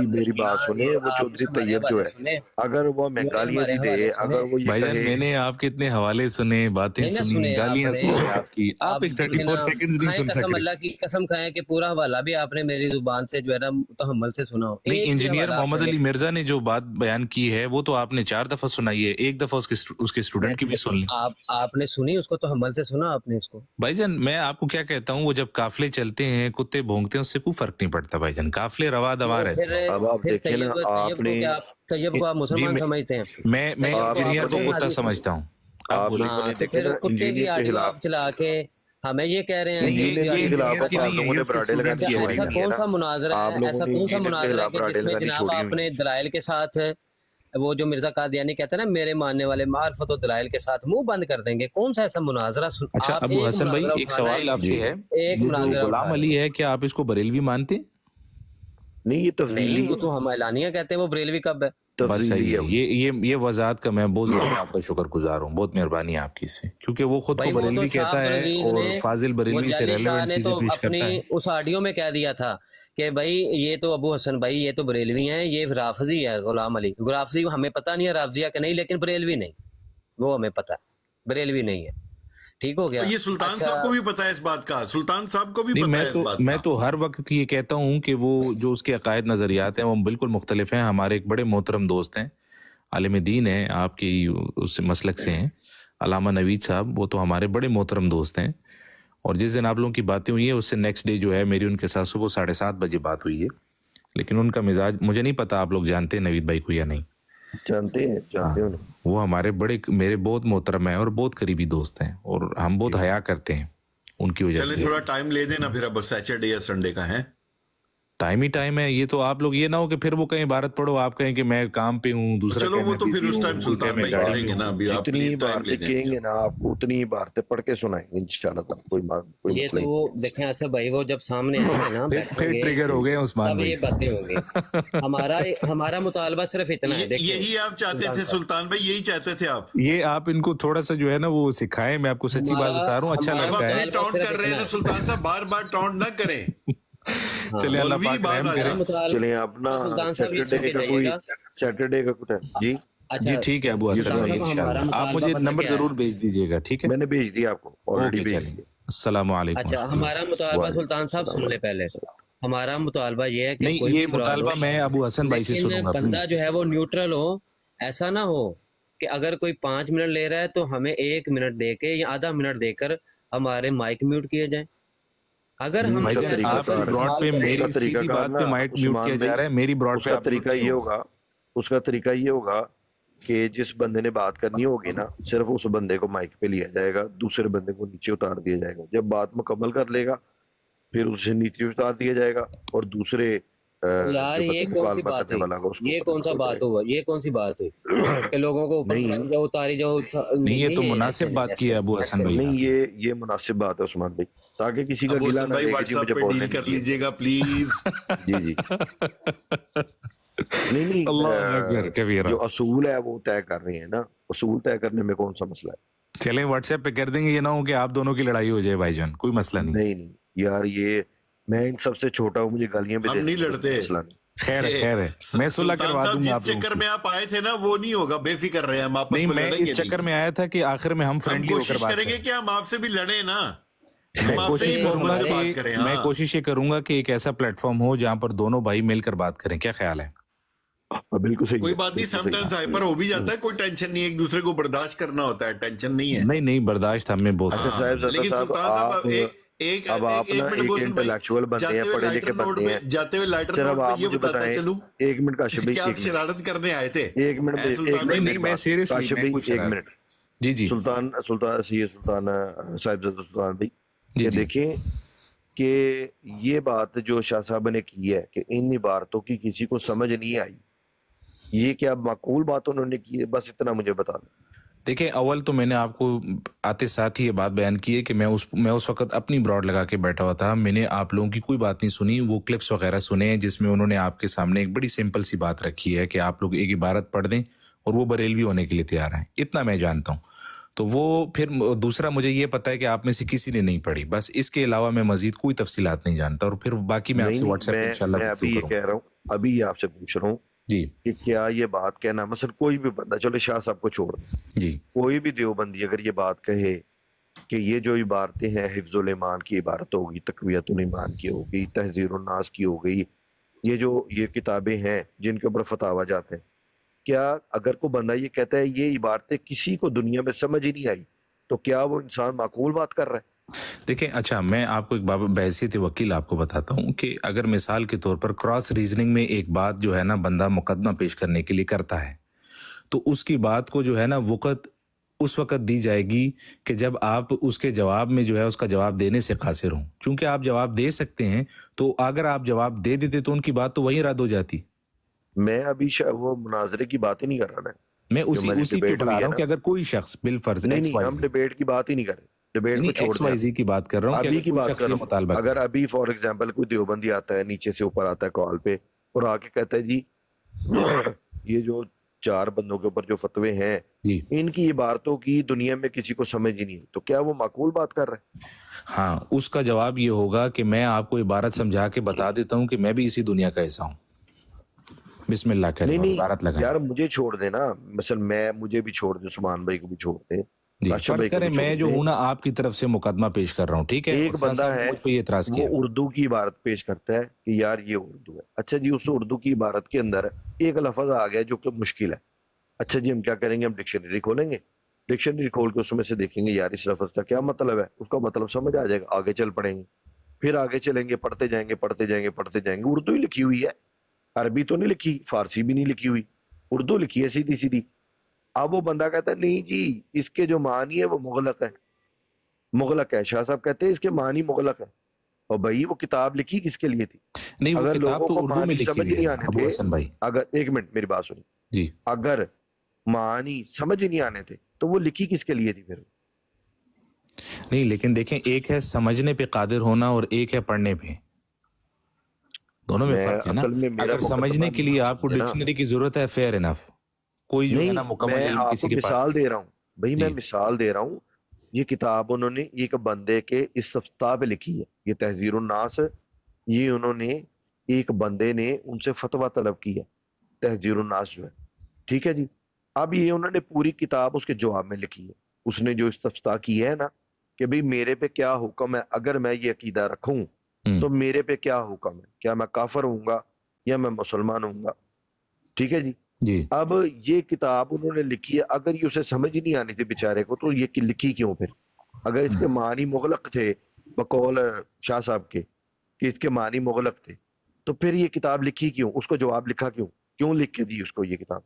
मेरी बात सुने। वो चौधरी तैयब जो है, अगर वो मैं गालियां नहीं दे, अगर वो ये भाईजान मैंने आपके इतने हवाले सुने, बातें सुनी, गालियां सुनी आपकी, आप एक 34 सेकंड्स नहीं सुन सकते। अल्लाह की कसम खाएं कि पूरा हवाला भी आपने मेरी जुबान से जो है ना तहम्मुल से सुना हो। नहीं, इंजीनियर मोहम्मद अली मिर्जा ने जो बात बयान की है वो तो आपने 4 दफा सुनाई है, एक दफा उसके स्टूडेंट की भी सुन ली। आपने सुनी उसको, तो तहम्मुल से सुना आपने उसको। भाईजान मैं आपको क्या कहता हूँ, वो जब काफिले चलते हैं, कुत्ते भौंकते हैं, उससे कोई फर्क नहीं पड़ता भाईजान, काफिले रवा दवा रहते हैं। अब आप देखिए ना, आपने तैयब को आप मुसलमान समझते हैं, मैं इंजीनियर को कुत्ता समझता हूँ। आप बोले कुत्ते की आडियो आप चला के हमें ये कह रहे हैं कि ऐसा कौन सा मुनाजरा है, ऐसा कौन सा मुनाजरा है कि जिसमें जनाब आपने दलाइल के साथ, वो जो मिर्जा कादियानी कहते हैं ना, मेरे मानने वाले मार्फत और दलाइल के साथ मुंह बंद कर देंगे, कौन सा ऐसा मुनाजरा? अच्छा अबू हसन भाई एक सवाल आपसे है, एक मुनाजरा गुलाम अली है, क्या आप इसको बरेलवी मानते हैं? नहीं, ये तफसीली तो हम एलानिया कहते हैं, वो बरेलवी कब है? बस सही है, ये वजाहत का मैं बहुत आपका शुक्रगुजार हूँ, बहुत मेहरबानी आपकी से, क्योंकि वो खुद को बरेलवी कहता है और फाजिल बरेलवी से रेलेवेंट तो अपनी उस ऑडियो में कह दिया था कि भाई ये तो अबू हसन भाई ये तो बरेलवी हैं, ये राफजी है गुलाम अली। राफजी हमें पता नहीं है राफजिया के नहीं, लेकिन बरेलवी नहीं, वो हमें पता है बरेलवी नहीं है। ठीक हो गया। तो ये सुल्तान साहब को भी पता है इस बात का, सुल्तान साहब को भी पता है इस बात का। मैं तो हर वक्त ये कहता हूँ कि वो जो उसके अकायद नजरियात हैं वो बिल्कुल मुख्तलिफ हैं। हमारे एक बड़े मोहतरम दोस्त हैं, आलिम दीन है, आपकी उस मसलक से हैं, अलामा नवीद साहब, वो तो हमारे बड़े मोहतरम दोस्त हैं। और जिस दिन आप लोगों की बातें हुई है उससे नेक्स्ट डे जो है मेरी उनके साथ सुबह 7:30 बजे बात हुई है, लेकिन उनका मिजाज मुझे नहीं पता आप लोग जानते हैं नवीद भाई को या नहीं जानते हैं। वो हमारे मेरे बहुत मोहतरम है और बहुत करीबी दोस्त हैं, और हम बहुत हया करते हैं उनकी वजह से। चले थोड़ा टाइम ले देना फिर, अब सैटरडे या संडे का है, टाइम ही टाइम है। ये तो आप लोग ये ना हो कि फिर वो कहीं इबारत पढ़ो, आप कहें कि मैं काम पे हूँ, दूसरा चलो वो तो फिर उस टाइम सुल्तान भाई करेंगे ना, अभी आप जितनी बार कहेंगे ना आपको उतनी ही बार पढ़ के सुनाएंगे इंशाल्लाह। कोई ये तो वो देखें ऐसा भाई, वो जब सामने आएंगे ना फिर ट्रिगर हो गए उस्मान भाई, ये बातें होंगी। हमारा मुतालबा सिर्फ इतना है, यही आप चाहते थे सुल्तान भाई, यही चाहते थे आप। ये आप इनको थोड़ा सा जो है ना वो सिखाएं, मैं आपको सच्ची बात बता रहा हूँ, अच्छा लगता है। टॉन्ट कर रहे हैं ना सुल्तान साहब, बार बार टॉन्ट ना करें। चलिए अल्लाह पाक रहम करे। चलिए अपना सैटरडे का कुछ है जी। जी ठीक है अबू हसन, इंशाल्लाह आप मुझे नंबर जरूर भेज दीजिएगा, ठीक है? मैंने भेज दिया आपको ऑलरेडी, भेज दिया। अस्सलाम वालेकुम। अच्छा हमारा मुतालबा सुल्तान साहब सुन ले पहले, हमारा मुतालबा ये है कि नहीं, ये मुतालबा मैं अबू हसन भाई से सुनूंगा। बंदा जो है वो न्यूट्रल हो, ऐसा ना हो कि अगर कोई 5 मिनट ले रहा है तो हमें 1 मिनट दे के या आधा मिनट देकर हमारे माइक म्यूट किए जाए। अगर हम ब्रॉड पे मेरी सीधी बात पे माइक म्यूट किया जा रहा है, मेरी ब्रॉड पे तरीका ये होगा, उसका तरीका ये होगा कि जिस बंदे ने बात करनी होगी ना, सिर्फ उस बंदे को माइक पे लिया जाएगा, दूसरे बंदे को नीचे उतार दिया जाएगा। जब बात मुकम्मल कर लेगा फिर उसे नीचे उतार दिया जाएगा और दूसरे यार ये कौन सी बात है, ये कौन सा बात हुआ, ये कौन सी बात हुई कि लोगों को ऊपर जाओ उतारी जाओ? नहीं, ये तो मुनासिब बात की है अबू हसन भाई। नहीं, ये मुनासिब बात है उस्मान भाई, ताकि किसी का गिला ना लगे कि मुझे बोलने कर लीजिएगा प्लीज। जी जी नहीं जो असूल है वो तय कर रहे हैं ना, असूल तय करने में कौन सा मसला है। चलें व्हाट्सएप पे कर देंगे, ये ना हो कि आप दोनों की लड़ाई हो जाए भाईजान, कोई मसला नहीं। नहीं यार, ये मैं इन सबसे छोटा हूँ, मुझे गालियां भी हम नहीं लड़ते। खैर है, मैं सुलह करवा दूंगा। जिस चक्कर में आप आए थे ना वो नहीं होगा, बेफिक्र रहे हम। नहीं, मैं इस चक्कर में आया था कि आखिर में हम फ्रेंडली होकर बात करेंगे कि हम आपसे भी लड़े ना। मैं कोशिश ये करूंगा कि एक ऐसा प्लेटफॉर्म हो जहाँ पर दोनों भाई मिलकर बात करें। क्या ख्याल है? बिल्कुल सही। कोई बात नहीं, समटाइम्स हाइपर हो भी जाता है, कोई टेंशन नहीं है, एक दूसरे को बर्दाश्त करना होता है, टेंशन नहीं है। नहीं बर्दाश्त हमें बहुत। लेकिन सुल्तान साहब एक इंटेलेक्चुअल बनते हैं, पढ़े लिखे बनते हैं, जाते हुए लाइटर नोट पे ये बताता चलूं, 1 मिनट का शबीर, क्या आप शरारत करने आए थे? 1 मिनट नहीं, मैं सीरियसली 1 मिनट। जी सुल्तान साहिब सुल्तान भाई, ये देखें कि ये बात जो शाह साहब ने की है कि इन इबारतों की किसी को समझ नहीं आई, ये क्या माकूल बात उन्होंने की है? बस इतना मुझे बता दें। देखिए, अव्वल तो मैंने आपको आते साथ ही ये बात बयान की है कि मैं उस वक्त अपनी ब्रॉड लगा के बैठा हुआ था, मैंने आप लोगों की कोई बात नहीं सुनी। वो क्लिप्स वगैरह सुने हैं जिसमें उन्होंने आपके सामने एक बड़ी सिंपल सी बात रखी है कि आप लोग एक इबारत पढ़ दें और वो बरेलवी होने के लिए तैयार हैं, इतना मैं जानता हूँ। तो वो फिर दूसरा मुझे ये पता है कि आप में से किसी ने नहीं पढ़ी, बस इसके अलावा मैं मजीद कोई तफसीलात नहीं जानता। और फिर बाकी मैं आपसे व्हाट्सएप पे इंशाल्लाह अभी ये कह रहा हूँ, अभी आपसे पूछ रहा हूँ जी कि क्या ये बात कहना, मसलन कोई भी बंदा, चलो शाह साहब को छोड़ जी, कोई भी देवबंदी अगर ये बात कहे कि ये जो इबारतें हैं हिफ्जुल ईमान की इबारत होगी, तकवियतुल ईमान की होगी, तहजीरुन नास की हो गई, ये किताबें हैं जिनके ऊपर फतावा जाते हैं, क्या अगर कोई बंदा ये कहता है ये इबारतें किसी को दुनिया में समझ ही नहीं आई, तो क्या वो इंसान माकूल बात कर रहा है? देखें, अच्छा मैं आपको एक बहसियत वकील आपको बताता हूँ कि अगर मिसाल के तौर पर क्रॉस रीजनिंग में एक बात जो है ना बंदा मुकदमा पेश करने के लिए करता है, तो उसकी बात को जो है ना उस वक़्त दी जाएगी कि जब आप उसके जवाब में जो है उसका जवाब देने से कासिर हों। चूंकि आप जवाब दे सकते हैं, तो अगर आप जवाब दे देते तो उनकी बात तो वहीं रद्द हो जाती। मैं अभी वो मुनाजरे की बात ही नहीं कर रहा, मैं उसी पे बता रहा हूँ कि अगर कोई शख्स बिलफर्ज, नहीं हम डिबेट की बात ही नहीं कर रहे, डिबेट को छोड़ XYZ की बात कर रहा हूँ, अभी की बात कर रहा हूँ। अगर अभी फॉर एग्जांपल कोई देवबंदी आता है, नीचे से ऊपर आता है कॉल पे और आके कहता है जी ये जो 4 बंदों के ऊपर जो फतवे हैं इनकी इबारतों की दुनिया में किसी को समझ ही नहीं, तो क्या वो माकूल बात कर रहा है? हाँ, उसका जवाब ये होगा कि मैं आपको इबारत समझा के बता देता हूँ कि मैं भी इसी दुनिया का हिस्सा हूँ, बिस्मिल्लाह करें, इबारत लगाएं। यार मुझे छोड़ देना, मसलन मुझे भी छोड़ दे, उस्मान भाई को भी छोड़ दे, फर्ज करें मैं जो हूं ना आपकी तरफ से मुकदमा पेश कर रहा हूँ, ठीक है? एक बंदा है वो उर्दू की इबारत पेश करता है कि यार ये उर्दू है, अच्छा जी उस उर्दू की इबारत के अंदर एक लफ्ज आ गया जो कि मुश्किल है, अच्छा जी हम क्या करेंगे, हम डिक्शनरी खोलेंगे, डिक्शनरी खोल के उसमें से देखेंगे यार इस लफ्ज का क्या मतलब है, उसका मतलब समझ आ जाएगा, आगे चल पड़ेंगे, फिर आगे चलेंगे, पढ़ते जाएंगे, उर्दू ही लिखी हुई है, अरबी तो नहीं लिखी, फारसी भी नहीं लिखी हुई, उर्दू लिखी है सीधी सीधी। अब वो बंदा कहता है नहीं जी इसके जो मानी है वो मुगलक है, शाह साहब कहते हैं इसके मानी मुगलक है, और भाई वो किताब लिखी किसके लिए थी? नहीं, अगर लोगों को उर्दू में समझ नहीं आने थे, अगर एक मिनट मेरी बात सुनिए जी, अगर मानी समझ नहीं आने थे तो वो लिखी किसके लिए थी फिर? नहीं, लेकिन देखें, एक है समझने पे कादिर होना और एक है पढ़ने पे, दोनों में फर्क है ना। अगर समझने के लिए आपको डिक्शनरी की जरूरत है, फेयर इनफ, कोई जो है ना मुकम्मल किसी के पास। मिसाल दे रहा हूँ भाई, मैं मिसाल दे रहा हूँ, ये किताब उन्होंने एक बंदे के इस सफ्ताह पे लिखी है, ये तहजीरुन नास, ये उन्होंने एक बंदे ने उनसे फतवा तलब की है, तहजीरुन नास जो है, ठीक है जी। अब ये उन्होंने पूरी किताब उसके जवाब में लिखी है, उसने जो इस्तफ्ताह की है ना कि भाई मेरे पे क्या हुक्म है, अगर मैं ये अकीदा रखूं तो मेरे पे क्या हुक्म है, क्या मैं काफिर हूँगा या मैं मुसलमान हूँगा? ठीक है जी। अब ये किताब उन्होंने लिखी है, अगर ये उसे समझ ही नहीं आनी थी बेचारे को, तो ये लिखी क्यों फिर? अगर इसके मानी मुगलक थे बकौल शाह साहब के कि इसके मानी मुगलक थे, तो फिर ये किताब लिखी क्यों? उसको जवाब लिखा क्यों लिख के दी उसको ये किताब?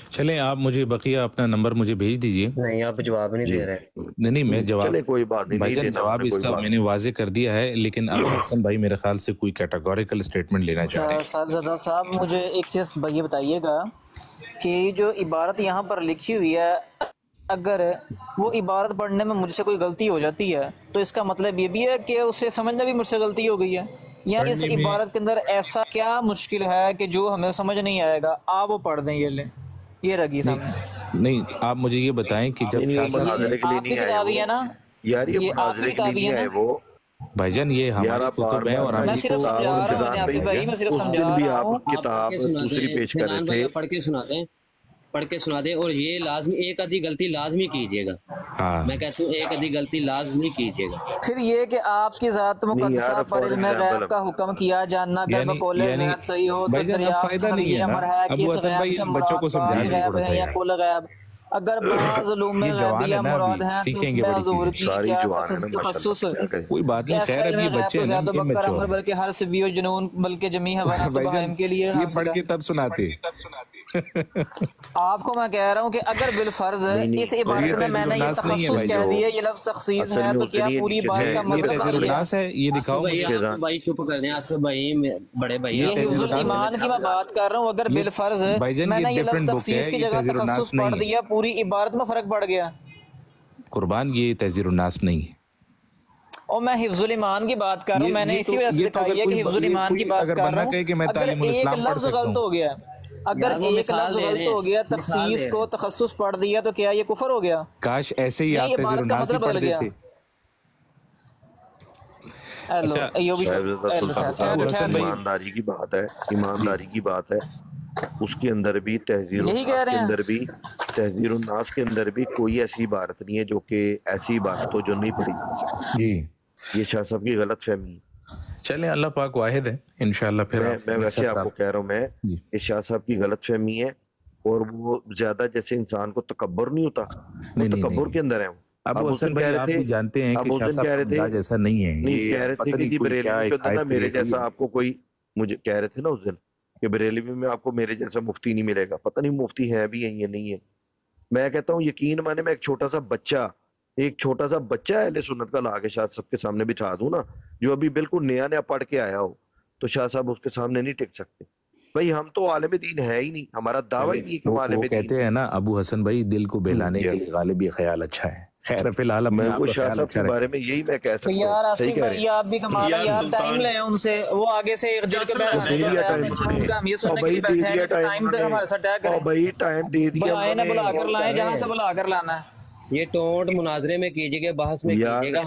चलें, आप मुझे बकिया अपना नंबर मुझे भेज दीजिए। नहीं, आप जवाब नहीं दे रहे। नहीं, मैं जवाब, चले कोई बात नहीं, भाईजान जवाब इसका मैंने वाजे कर दिया है, लेकिन अब हसन भाई मेरे ख्याल से कोई कैटेगोरिकल स्टेटमेंट लेना चाह रहे हैं। साहब मुझे एक चीज़ ये बताइएगा कि जो इबारत यहाँ पर लिखी हुई है, अगर वो इबारत पढ़ने में मुझसे कोई गलती हो जाती है तो इसका मतलब ये भी है कि उसे समझना भी मुझसे गलती हो गई है, या इस इबारत के अंदर ऐसा क्या मुश्किल है कि जो हमें समझ नहीं आएगा? आप वो पढ़ दें, ये रगी सामने। नहीं, आप मुझे ये बताएं कि जब आपकी किताब है ना यार, ये आपकी किताब है वो भाईजान, ये हमारा कुतुब है और मैं सिर्फ समझा रहा हूं आसिफ भाई, मैं सिर्फ समझा रहा हूं। किताब दूसरी पेश कर रहे थे, पढ़ के सुना दे, और ये लाजमी एक आधी गलती लाजमी कीजिएगा। हाँ। मैं कहता हूँ एक आधी गलती लाजमी कीजिएगा। फिर ये कि आपकी ज़ात मुक़द्दसा पर इल्म गैब का हुक्म किया जानना अगर बकौले ज़ात सही हो तो दरियाफ्त ये अमर है कि इस गैब से मुराद गैब है या कुल गैब। अगर बाज़ उलूम गैबिया मुराद हैं तो उसमें हुज़ूर की क्या तख़स्सुस, कोई बात नहीं, खैर अब ये बच्चे हैं ना, बल्कि हर सिबी व जुनून बल्कि जमी हवायात बहाइम के लिए ये पढ़ के तब सुनाते। आपको मैं कह रहा हूँ कि अगर बिलफर्ज इस इबारत में मैंने ये तख़स्सुस कह दिया, ये लफ्ज़ तख़सीस है, तो क्या पूरी बात का मतलब है? ये दिखाओ भाई, चुप कर दें आसिफ भाई, बड़े भाई, ये हिफ्ज़ुल ईमान की मैं बात कर रहा हूँ। अगर बिलफर्ज मैंने ये लफ्ज़ तख़सीस की जगह तख़स्सुस पढ़ दिया, पूरी इबारत में फर्क पड़ गया। कुर्बान, ये तहज़ीरुन नास नहीं है। और मैं हिफ्ज़ुल ईमान की बात कर रहा हूँ, मैंने इसी वजह से दिखाई है कि हिफ्ज़ुल ईमान की बात कर रहा हूँ। अगर एक लफ्ज़ गलत हो गया, अगर एक लफ्ज़ गलत हो गया, तख़सीस को तख़स्सुस पढ़ दिया, तो क्या ये कुफर हो गया? काश ऐसे ही आप तहज़ीरुन नास ही पढ़ देते। ईमानदारी की बात है, ईमानदारी की बात है। उसके अंदर भी तहज़ीरुन नास के अंदर भी कोई ऐसी इबारत नहीं है जो कि ऐसी इबारत हो जो नहीं पढ़ी जा सकती। ये शाह साहब की गलत फहमी है। चलें, अल्लाह पाक वाहिद है, इंशाअल्लाह। फिर मैं वैसे आपको कह रहा हूँ, मैं ये शाह साहब की गलत फहमी है, और वो ज्यादा जैसे इंसान को तकब्बुर नहीं होता, तकब्बुर के अंदर है। अब हसन भाई आप भी जानते हैं कि शाह साहब का ऐसा नहीं है। ये कह रहे थे कि बरेलवी मेरे जैसा आपको कोई, मुझे कह रहे थे ना उस दिन कि बरेलवी में आपको मेरे जैसा मुफ्ती नहीं मिलेगा। पता नहीं मुफ्ती है भी या नहीं है। मैं कहता हूँ यकीन माने, मैं एक छोटा सा बच्चा अहले सुन्नत का लाके शाह साहब के सामने बिठा दूं ना, जो अभी बिल्कुल नया पढ़ के आया हो, तो शाह साहब उसके सामने नहीं टिक सकते। भाई हम तो आलिम दीन है ही नहीं, हमारा दावा ही नहीं कि हम आलिम दीन। कहते हैं ना अबू हसन भाई, दिल को बहलाने के लिए गालिब ये ख्याल अच्छा है। खैर फिलहाल मैं वो शाह साहब के बारे में यही मैं कह सकता हूं। यार आसिफ भाई, आप भी कमाल है यार, टाइम ले उनसे, वो आगे से एक जल के बैठा है, हम ये सुनने के लिए बैठे हैं कि टाइम तक हमारे साथ तय करें। भाई टाइम दे दिया, बुलाए ना, बुला कर लाएं, जहां से बुला कर लाना है। ये टोंट मुनाजरे में कीजिएगा, बहस में कीजिएगा।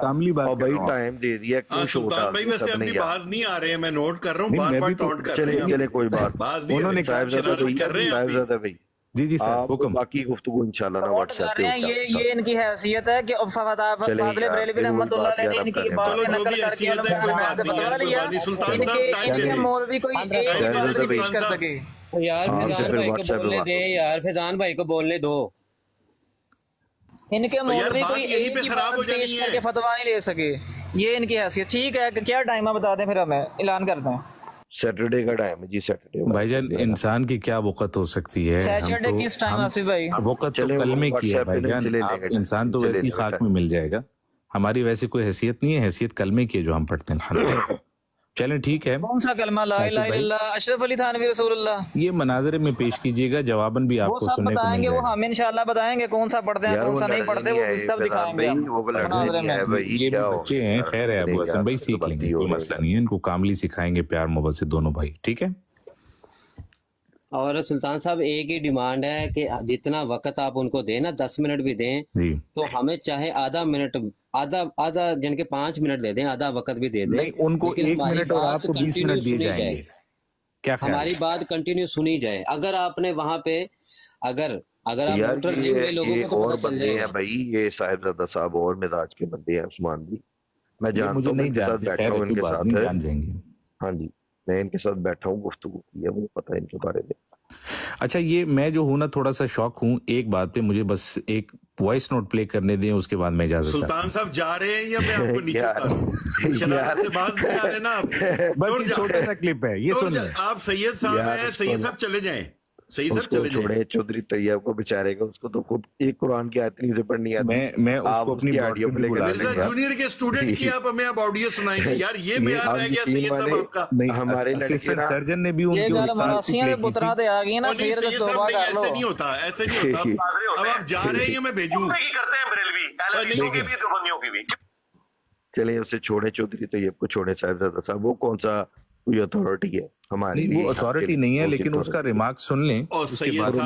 कामली बात भाई, टाइम दे दिया। सुल्तान भाई वैसे अपनी बात नहीं आ रहे हैं, मैं नोट कर रहा हूँ, बार-बार टोंट कर रहे हैं। चले कोई बात, उन्होंने साहिबजादा भाई जी सर, हुक्म। बाकी गुफ्तगू इंशाल्लाह ना व्हाट्सएप पे ये इनकी हैसियत है कि फादले बरेलवी रहमतुल्लाह अलैह इनकी बात नकल करके सुल्तान साहब टाइम दे, मौलवी कोई एक बात से पेश कर सके। यार फैजान भाई को बोलने दे, यार फैजान भाई को बोलने दो। इनके मौलवी कोई एक ही बात पेश करके फतवा नहीं ले सके, ये इनकी हैसियत। ठीक है, क्या टाइम है बता दें, फिर हमें ऐलान करते हैं। सैटरडे का टाइम है जी, सैटरडे। भाईजान इंसान की क्या वक़्त हो सकती है? सैटरडे किस टाइम आसिफ भाई? वक़्त तो कल में की है भाईजान। इंसान तो वैसी खाक में मिल जाएगा, हमारी वैसी कोई हैसियत नहीं है। हैसियत कलमे की है जो हम पढ़ते हैं। चलें ठीक है। कौन सा कलमा? ला इलाहा इल्लल्लाह अशरफ अली थानवी रसूलुल्लाह। ये मनाज़रे में पेश कीजिएगा, जवाबन भी आपको सुनने को बताएंगे। वो हम इंशाल्लाह बताएंगे कौन सा पढ़ते हैं, कौन सा नहीं पढ़ते, वो सब दिखाएंगे। ये बच्चे हैं, खैर है अबू हसन भाई, सीख लेंगे, कोई मसला नहीं है। इनको कामली सिखाएंगे, प्यार मोहब्बत से दोनों भाई, ठीक है। और सुल्तान साहब एक ही डिमांड है कि जितना वक्त आप उनको दें ना, 10 मिनट भी दें तो हमें चाहे आधा मिनट, आधा जन के 5 मिनट दे दें, आधा वक्त भी दे दें। नहीं, उनको 1 मिनट और आपको 20 मिनट दिए जाएंगे। क्या हमारी बात कंटिन्यू सुनी जाए। अगर आपने वहां पे अगर अगर आप न्यूट्रल नहीं हुए लोगों को तो पता चल जाएगा भाई। ये साहिबजादा साहब और मिजाज के बंदे हैं उस्मान भी, मैं जानता हूँ, इनके साथ बैठा हूँ, इनके साथ हाँ जी मैं इनके साथ बैठा हूँ, गुफ्तगू की है, मुझे पता है इनके बारे में। अच्छा ये मैं जो हूँ ना थोड़ा सा शौक हूँ एक बात पे, मुझे बस एक वॉइस नोट प्ले करने दें, उसके बाद मैं इजाजत। सुल्तान साहब जा रहे हैं या मैं आपको नीचे उतारूं? शरारत से बात नहीं आ रहे ना आप। बस ये छोटा सा क्लिप है, ये सुन आप सैयद साहब हैं, सैयद साहब चले जाएं, सही सब चले छोड़े चौधरी तैयब को बेचारे को, उसको तो खुद एक कुरान की आयत नहीं पढ़नी आती। मैं उसको अपनी ऑडियो प्ले जूनियर के स्टूडेंट की आप हमें अब ऑडियो सुनाएंगे यार, ये बयान रह गया सैयद साहब आपका। हमारे असिस्टेंट सर्जन ने भी उनके ऐसे नहीं होता, ऐसे नहीं होता। अब आप जा रहे हैं, मैं भेजूं चले उसे छोड़े, चौधरी तैयब को छोड़े साहिबजादा साहब, वो कौन सा कोई अथॉरिटी है हमारी? वो अथॉरिटी नहीं है, लेकिन उसका रिमार्क सुन लें। उसके बाद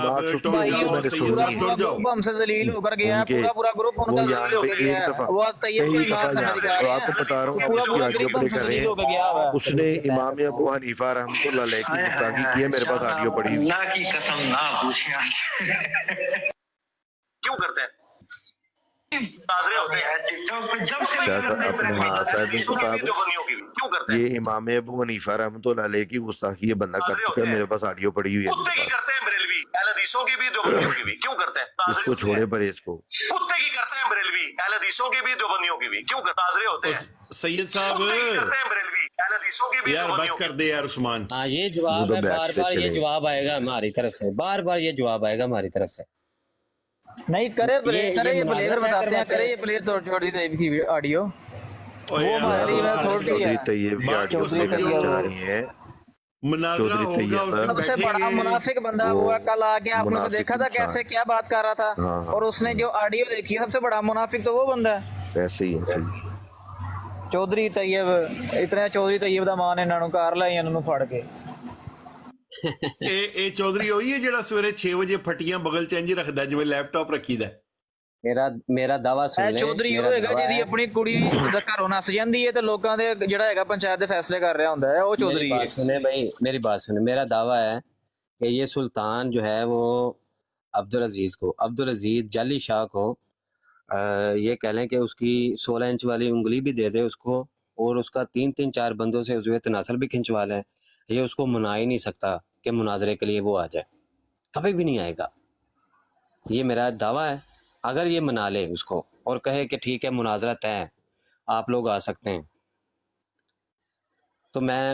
हमसे जलील होकर गया, पूरा ग्रुप उनका जलील हो गया। वो तैयब की बात समझ गया, आपको बता रहा हूँ, पूरा ग्रुप हमसे जलील हो गया। उसने इमाम अबू हनीफा रहमतुल्लाह अलैह की गुस्ताखी की है, मेरे पास ऑडियो पड़ी है। अल्लाह की कसम ना पूछे आज क्यों करते हैं ये इमाम अबू हनीफा रहमतुल्लाह अलैह की गुस्ताखी ये बंदा कर चुका है, मेरे पास ऑडियो पड़ी हुई है। कुत्ते की करते हैं बरेलवी, अहले हदीसों की भी देवबंदियों की भी क्यों करते हैं? इसको छोड़े परे इसको। कुत्ते की करते हैं बरेलवी, अहले हदीसों की भी देवबंदियों की भी क्यों करते? नाज़रे होते हैं सैयद साहब यार, बस कर दे यार उस्मान। हाँ ये जवाब है, बार बार ये जवाब आएगा हमारी तरफ से, बार बार ये जवाब आएगा हमारी तरफ से। नहीं करे प्ले, करे ये प्लेयर बताते हैं, करे ये प्लेयर छोड़ दी तैयब की ऑडियो, वो हमारी अथॉरिटी है। तैयब की ऑडियो जा रही है, मुनाज़रा होगा उस दिन, सबसे बड़ा मुनाफिक बंदा हुआ कल आके, आपने उसे देखा था कैसे क्या बात कर रहा था, और उसने जो ऑडियो देखी है, सबसे बड़ा मुनाफिक तो वो बंदा है। ऐसे ही चौधरी तैयब, इतने चौधरी तैयब दा मान इन्हां नूं कर लिया, इन्हां नूं फड़ के। ਇਹ ਚੌਧਰੀ ਹੋਈ ਹੈ ਜਿਹੜਾ ਸਵੇਰੇ 6 ਵਜੇ ਫਟੀਆਂ ਬਗਲ ਚ ਇੰਜ ਰੱਖਦਾ ਜਿਵੇਂ ਲੈਪਟਾਪ ਰੱਖੀਦਾ। ਮੇਰਾ ਦਾਵਾ ਸੁਣ ਲੈ, ਚੌਧਰੀ ਉਹ ਹੈਗਾ ਜਿਹਦੀ ਆਪਣੀ ਕੁੜੀ ਦਾ ਘਰੋਂ ਨਸ ਜਾਂਦੀ ਹੈ ਤੇ ਲੋਕਾਂ ਦੇ ਜਿਹੜਾ ਹੈਗਾ ਪੰਚਾਇਤ ਦੇ ਫੈਸਲੇ ਕਰ ਰਿਹਾ ਹੁੰਦਾ है, वो चौधरी है। सुने भाई मेरी बात सुने, मेरा दावा है कि ये सुल्तान जो है वो अब्दुल अजीज जाली शाह को ये कह लें कि उसकी 16 इंच वाली उंगली भी दे दे उसको, और उसका 3-4 बंदों से उज़्वे तनासुल भी खिंचवा लें, ये उसको मना ही नहीं सकता कि मुनाजरे के लिए वो आ जाए, कभी भी नहीं आएगा। ये मेरा दावा है। अगर ये मना ले उसको और कहे कि ठीक है मुनाजरा तय है, आप लोग आ सकते हैं, तो मैं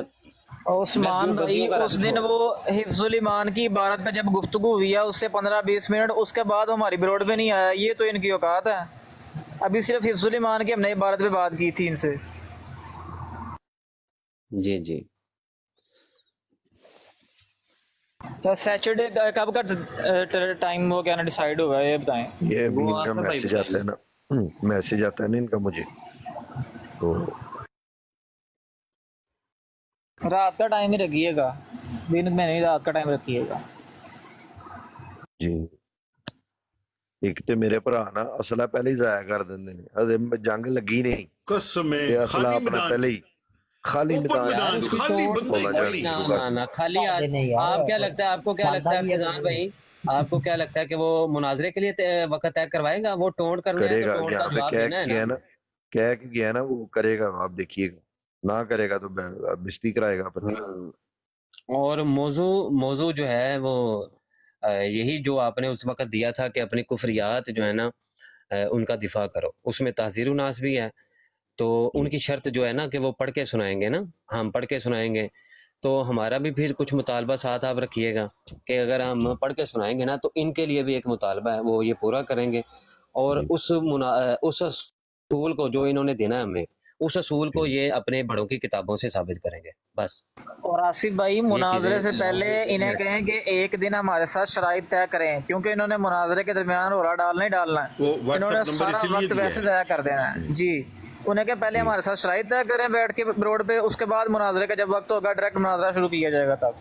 उस्मान भाई उस दिन वो हिफ्जुल ईमान की इबारत पे जब गुफ्तगू हुई है उससे 15-20 मिनट उसके बाद हमारी ब्रॉड पे नहीं आया, ये तो इनकी औकात है। अभी सिर्फ हिफ्जुल ईमान की हमने इबारत पे बात की थी इनसे। जी जी तो सैटरडे कब का टाइम वो क्या ना डिसाइड होगा ये बताएं। ये मैसेज आता है ना, मैसेज आता है ना इनका मुझे, तो रात का टाइम ही रखिएगा, दिन में नहीं, रात का टाइम रखिएगा जी। एक तो मेरे भरा ना असला पहले ही जाया कर देंगे ने, अरे जंग लगी नहीं कसम है, असला अपना पहले ही खाली मैदान, खाली बंदे ना खाली। आप क्या लगता है, आपको क्या लगता है फैजान भाई, आपको क्या लगता है कि वो मुनाजरे के लिए वक्त तय करवाएगा? वो टोंट करना है तो टोंट का जवाब देना है ना, कह के गया ना वो करेगा, आप देखिएगा, ना करेगा तो बेइज्जती कराएगा अपनी। और मौजू जो है वो यही जो आपने उस वक्त दिया था कि अपनी कुफरियात जो है ना उनका दिफा करो, उसमें तहज़ीरुन नास भी है। तो उनकी शर्त जो है ना कि वो पढ़ के सुनाएंगे ना, हम पढ़ के सुनाएंगे, तो हमारा भी फिर कुछ मुतालबा साथ आप रखिएगा कि अगर हम पढ़ के सुनाएंगे ना तो इनके लिए भी एक मुतालबा है, वो ये पूरा करेंगे। और उस असूल को जो इन्होंने देना है हमें, उस असूल को ये अपने बड़ों की किताबों से साबित करेंगे बस। और आसिफ भाई मुनाजरे से पहले इन्हें कहें कि एक दिन हमारे साथ शराइत तय करें, क्योंकि इन्होंने मुनाजरे के दरमियान रोला डालना ही डालना है, इन्होंने सारा वक्त वैसे तय कर देना है जी। उन्हें क्या पहले हमारे साथ शराइत तय करें बैठ के रोड पे, उसके बाद मुनाजरे का जब वक्त होगा डायरेक्ट मुनाजरा शुरू किया जाएगा तब।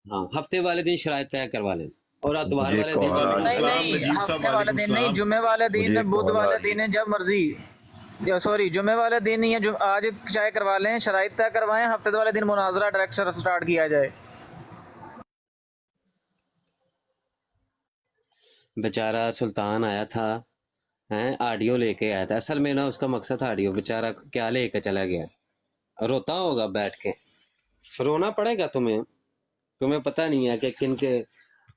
हाँ, हफ्ते वाले दिन शराइत तय करवा लें और अतवार वाले दिन हफ्ते वाले दिन नहीं, जुम्मे वाले दिन, बुध वाले दिन, जब मर्जी, सॉरी जुम्मे वाले दिन ही है, जो आज चाहे करवा लें, शराइत तय करवाएं, हफ्ते वाले दिन मुनाजरा डायरेक्ट स्टार्ट किया जाए। बेचारा सुल्तान आया था, हैं, ऑडियो लेके आया था। असल में ना उसका मकसद था ऑडियो, बेचारा क्या लेके चला गया। रोता होगा बैठ के, रोना पड़ेगा तुम्हें। तुम्हें पता नहीं है कि किन के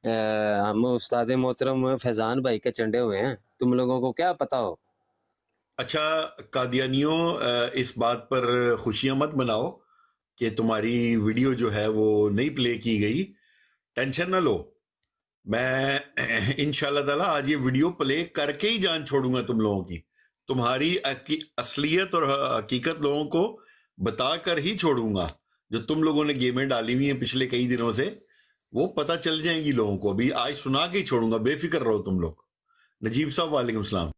हम उस्ताद मोहतरम फैजान भाई के चंडे हुए हैं, तुम लोगों को क्या पता हो। अच्छा कादियानियों, इस बात पर खुशियां मत मनाओ कि तुम्हारी वीडियो जो है वो नहीं प्ले की गई, टेंशन ना लो। मैं इंशाल्लाह ताला आज ये वीडियो प्ले करके ही जान छोड़ूंगा तुम लोगों की। तुम्हारी असलियत और हकीकत लोगों को बताकर ही छोड़ूंगा। जो तुम लोगों ने गेमें डाली हुई हैं पिछले कई दिनों से, वो पता चल जाएंगी लोगों को। अभी आज सुना के ही छोड़ूंगा, बेफिक्र रहो तुम लोग। नजीब साहब वालेकुम सलाम।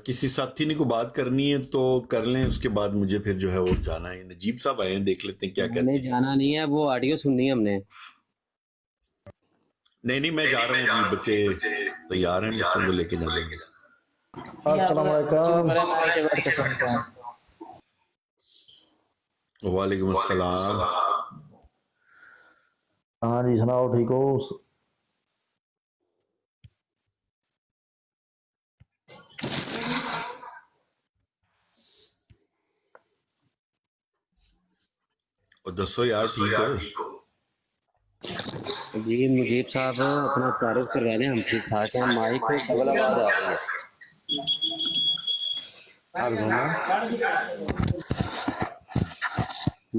किसी साथी ने को बात करनी है तो कर लें, उसके बाद मुझे फिर जो है वो जाना है। नजीब साहब आए हैं, देख लेते हैं क्या कहते हैं। जाना नहीं है, वो ऑडियो सुननी है हमने। नहीं मैं जा रहा हूँ, बच्चे तैयार हैं, बच्चों को लेके जाएंगे। वालेकुम अस्सलाम। हाँ जी सुनाओ, ठीक हो? दसो यार, ठीक हो? जी मुजीब साहब अपना तारुफ करवा लें, हम ठीक ठाक हैं। माइक को डबल आवाज आ रही है,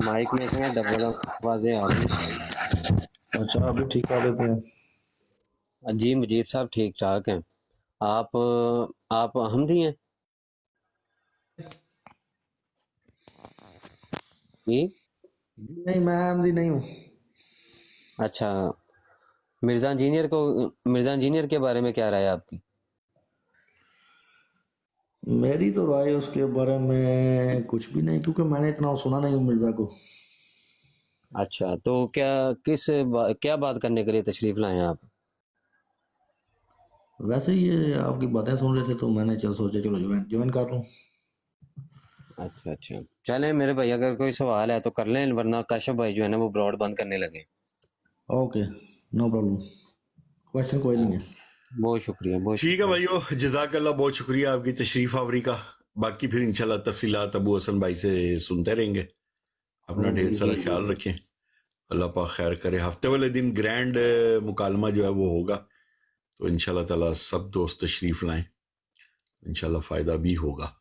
माइक में से डबल आवाजें आ रही हैं। अच्छा अभी ठीक कर देते हैं। जी मुजीब साहब ठीक ठाक हैं। आप अहमदी हैं जी? नहीं मैं अहमदी नहीं हूँ। अच्छा, मिर्जा इंजीनियर के बारे में क्या राय है आपकी? मेरी तो राय उसके बारे में कुछ भी नहीं, क्योंकि मैंने इतना सुना नहीं हूँ मिर्जा को। अच्छा, तो क्या बात करने के लिए तशरीफ लाए हैं आप? वैसे ये आपकी बातें सुन रहे थे तो मैंने सोचा चलो ज्वाइन कर लूँ। अच्छा चलें मेरे भाई, अगर कोई सवाल है तो कर लें, वरना काशिफ भाई जो है ना वो ब्रॉड बंद करने लगे। ओके नो प्रॉब्लम, क्वेश्चन कोई नहीं है। बहुत शुक्रिया। ठीक है भाइयों, जज़ाकल्लाह, बहुत शुक्रिया आपकी तशरीफ आवरी का। बाकी फिर इंशाल्लाह तफसीलात अबू हसन भाई से सुनते रहेंगे। अपना ढेर सारा ख्याल रखें, अल्लाह पाक खैर करे। हफ्ते वाले दिन ग्रैंड मुकालमा जो है वो होगा, तो इंशाल्लाह ताला सब दोस्त तशरीफ लाएं, इंशाल्लाह फ़ायदा भी होगा।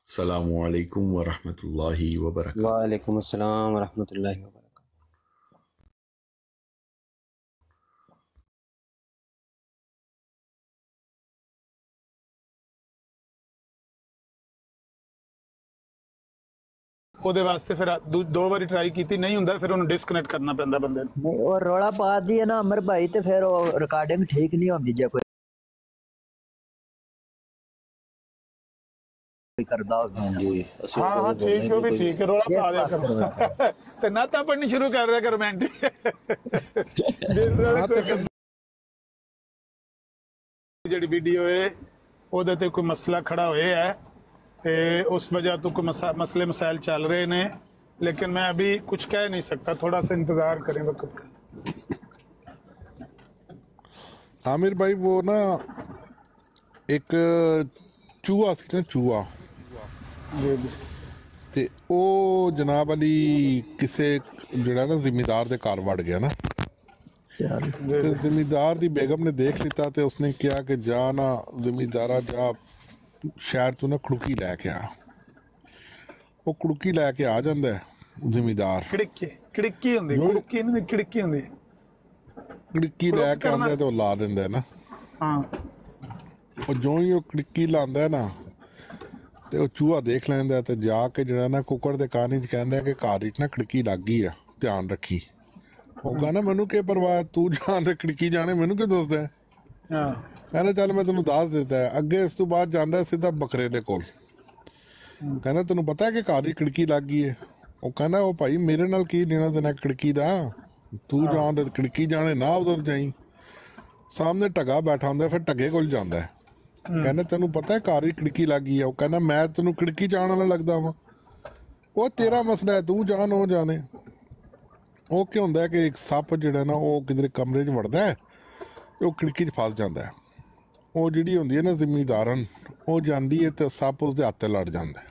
अस्सलामु अलैकुम व रहमतुल्लाहि व बरकातहू। वालेकुम अस्सलाम व रहमतुल्लाहि व बरकातहू। ਉਹਦੇ ਵਾਸਤੇ ਫਿਰ ਦੋ ਵਾਰੀ ਟਰਾਈ ਕੀਤੀ, ਨਹੀਂ ਹੁੰਦਾ ਫਿਰ ਉਹਨੂੰ ਡਿਸਕਨੈਕਟ ਕਰਨਾ ਪੈਂਦਾ ਬੰਦੇ ਨੂੰ। ਨਹੀਂ ਉਹ ਰੌਲਾ ਪਾ ਦੀ ਹੈ ਨਾ ਅਮਰ ਭਾਈ, ਤੇ ਫਿਰ ਉਹ ਰਿਕਾਰਡਿੰਗ ਠੀਕ ਨਹੀਂ ਹੁੰਦੀ ਜੇ ਕੋਈ ਕਰਦਾ ਹੋਵੇ। ਜੀ ਹਾਂ ਠੀਕ ਹੋ ਵੀ ਠੀਕ ਹੈ, ਰੌਲਾ ਪਾ ਦਿਆ ਕਰੋ ਤੇ ਨਾ ਤਾਂ ਪੜਨੀ ਸ਼ੁਰੂ ਕਰ ਦਿਆ ਕਰ ਮੈਂਟੀ। ਜਿਹੜੀ ਵੀਡੀਓ ਹੈ ਉਹਦੇ ਤੇ ਕੋਈ ਮਸਲਾ ਖੜਾ ਹੋਇਆ है, उस वजह तो कोई मसले मसाइल चल रहे ने, लेकिन मैं अभी कुछ कह नहीं सकता, थोड़ा सा इंतजार करें वक्त का। आमिर भाई वो ना एक चूहा सी ना, चूहा ते ओ जनाब अली किसे जड़ा ना जिमीदार दे घर वड़ गया ना, जिमीदार दी बेगम ने देख लिता ते उसने किया कि जा ना जिमीदारा जा शहर तू ना खड़ुकी लैके आ। वो खड़ुकी लैके आ जाता है जिमीदार, खिड़की हुंदी, खड़ुकी नहीं खिड़की हुंदी, खिड़की लैके आंदा है तो ला दिंदा है ना। हां वो जो ही वो खिड़की लांदा है ना ते वो चूहा देख लैंदा है ते जाके जड़ा ना कुकर दे कानी च कहंदा है कि घर विच ना खिड़की लग गई है, ध्यान रखी। वो कहना मैनू क्या परवाह, तू जान दे खिड़की जाने, मैनू क्यों दसदा है। हां कहना चल मैं तेन दस देता है। अगे इस तो बाद जाता है सीधा बकरे दे कोल, कहना तेन पता है कि घर ही खिड़की लग गई है। वो कहना वो भाई मेरे नाल की लेना देना खिड़की दा, तू जान दे खिड़की जाने ना उधर जाई। ਸਾਹਮਣੇ ਢੱਗਾ ਬੈਠਾ ਹੁੰਦਾ, ਫਿਰ ਢੱਗੇ ਕੋਲ ਜਾਂਦਾ ਹੈ, ਕਹਿੰਦਾ ਤੈਨੂੰ ਪਤਾ ਘਰ ਹੀ ਖਿੜਕੀ ਲੱਗ ਗਈ ਆ। ਉਹ ਕਹਿੰਦਾ ਮੈਂ ਤੈਨੂੰ ਖਿੜਕੀ ਚਾਹਣ ਵਾਲਾ ਲੱਗਦਾ ਵਾ? ਉਹ ਤੇਰਾ ਮਸਲਾ ਹੈ, ਤੂੰ ਜਾਣ ਉਹ ਜਾਣੇ। ਉਹ ਕੀ ਹੁੰਦਾ ਕਿ ਇੱਕ ਸੱਪ ਜਿਹੜਾ ਨਾ ਉਹ ਕਿਧਰੇ ਕਮਰੇ 'ਚ ਵੜਦਾ ਹੈ, ਉਹ ਖਿੜਕੀ 'ਚ ਫਸ ਜਾਂਦਾ ਹੈ। ਉਹ ਜਿਹੜੀ ਹੁੰਦੀ ਹੈ ਨਾ ਜ਼ਿਮੀਦਾਰਨ, ਉਹ ਜਾਂਦੀ ਹੈ ਤੇ ਸੱਪ ਉਸਦੇ ਹੱਥ 'ਤੇ ਲੜ ਜਾਂਦਾ ਹੈ,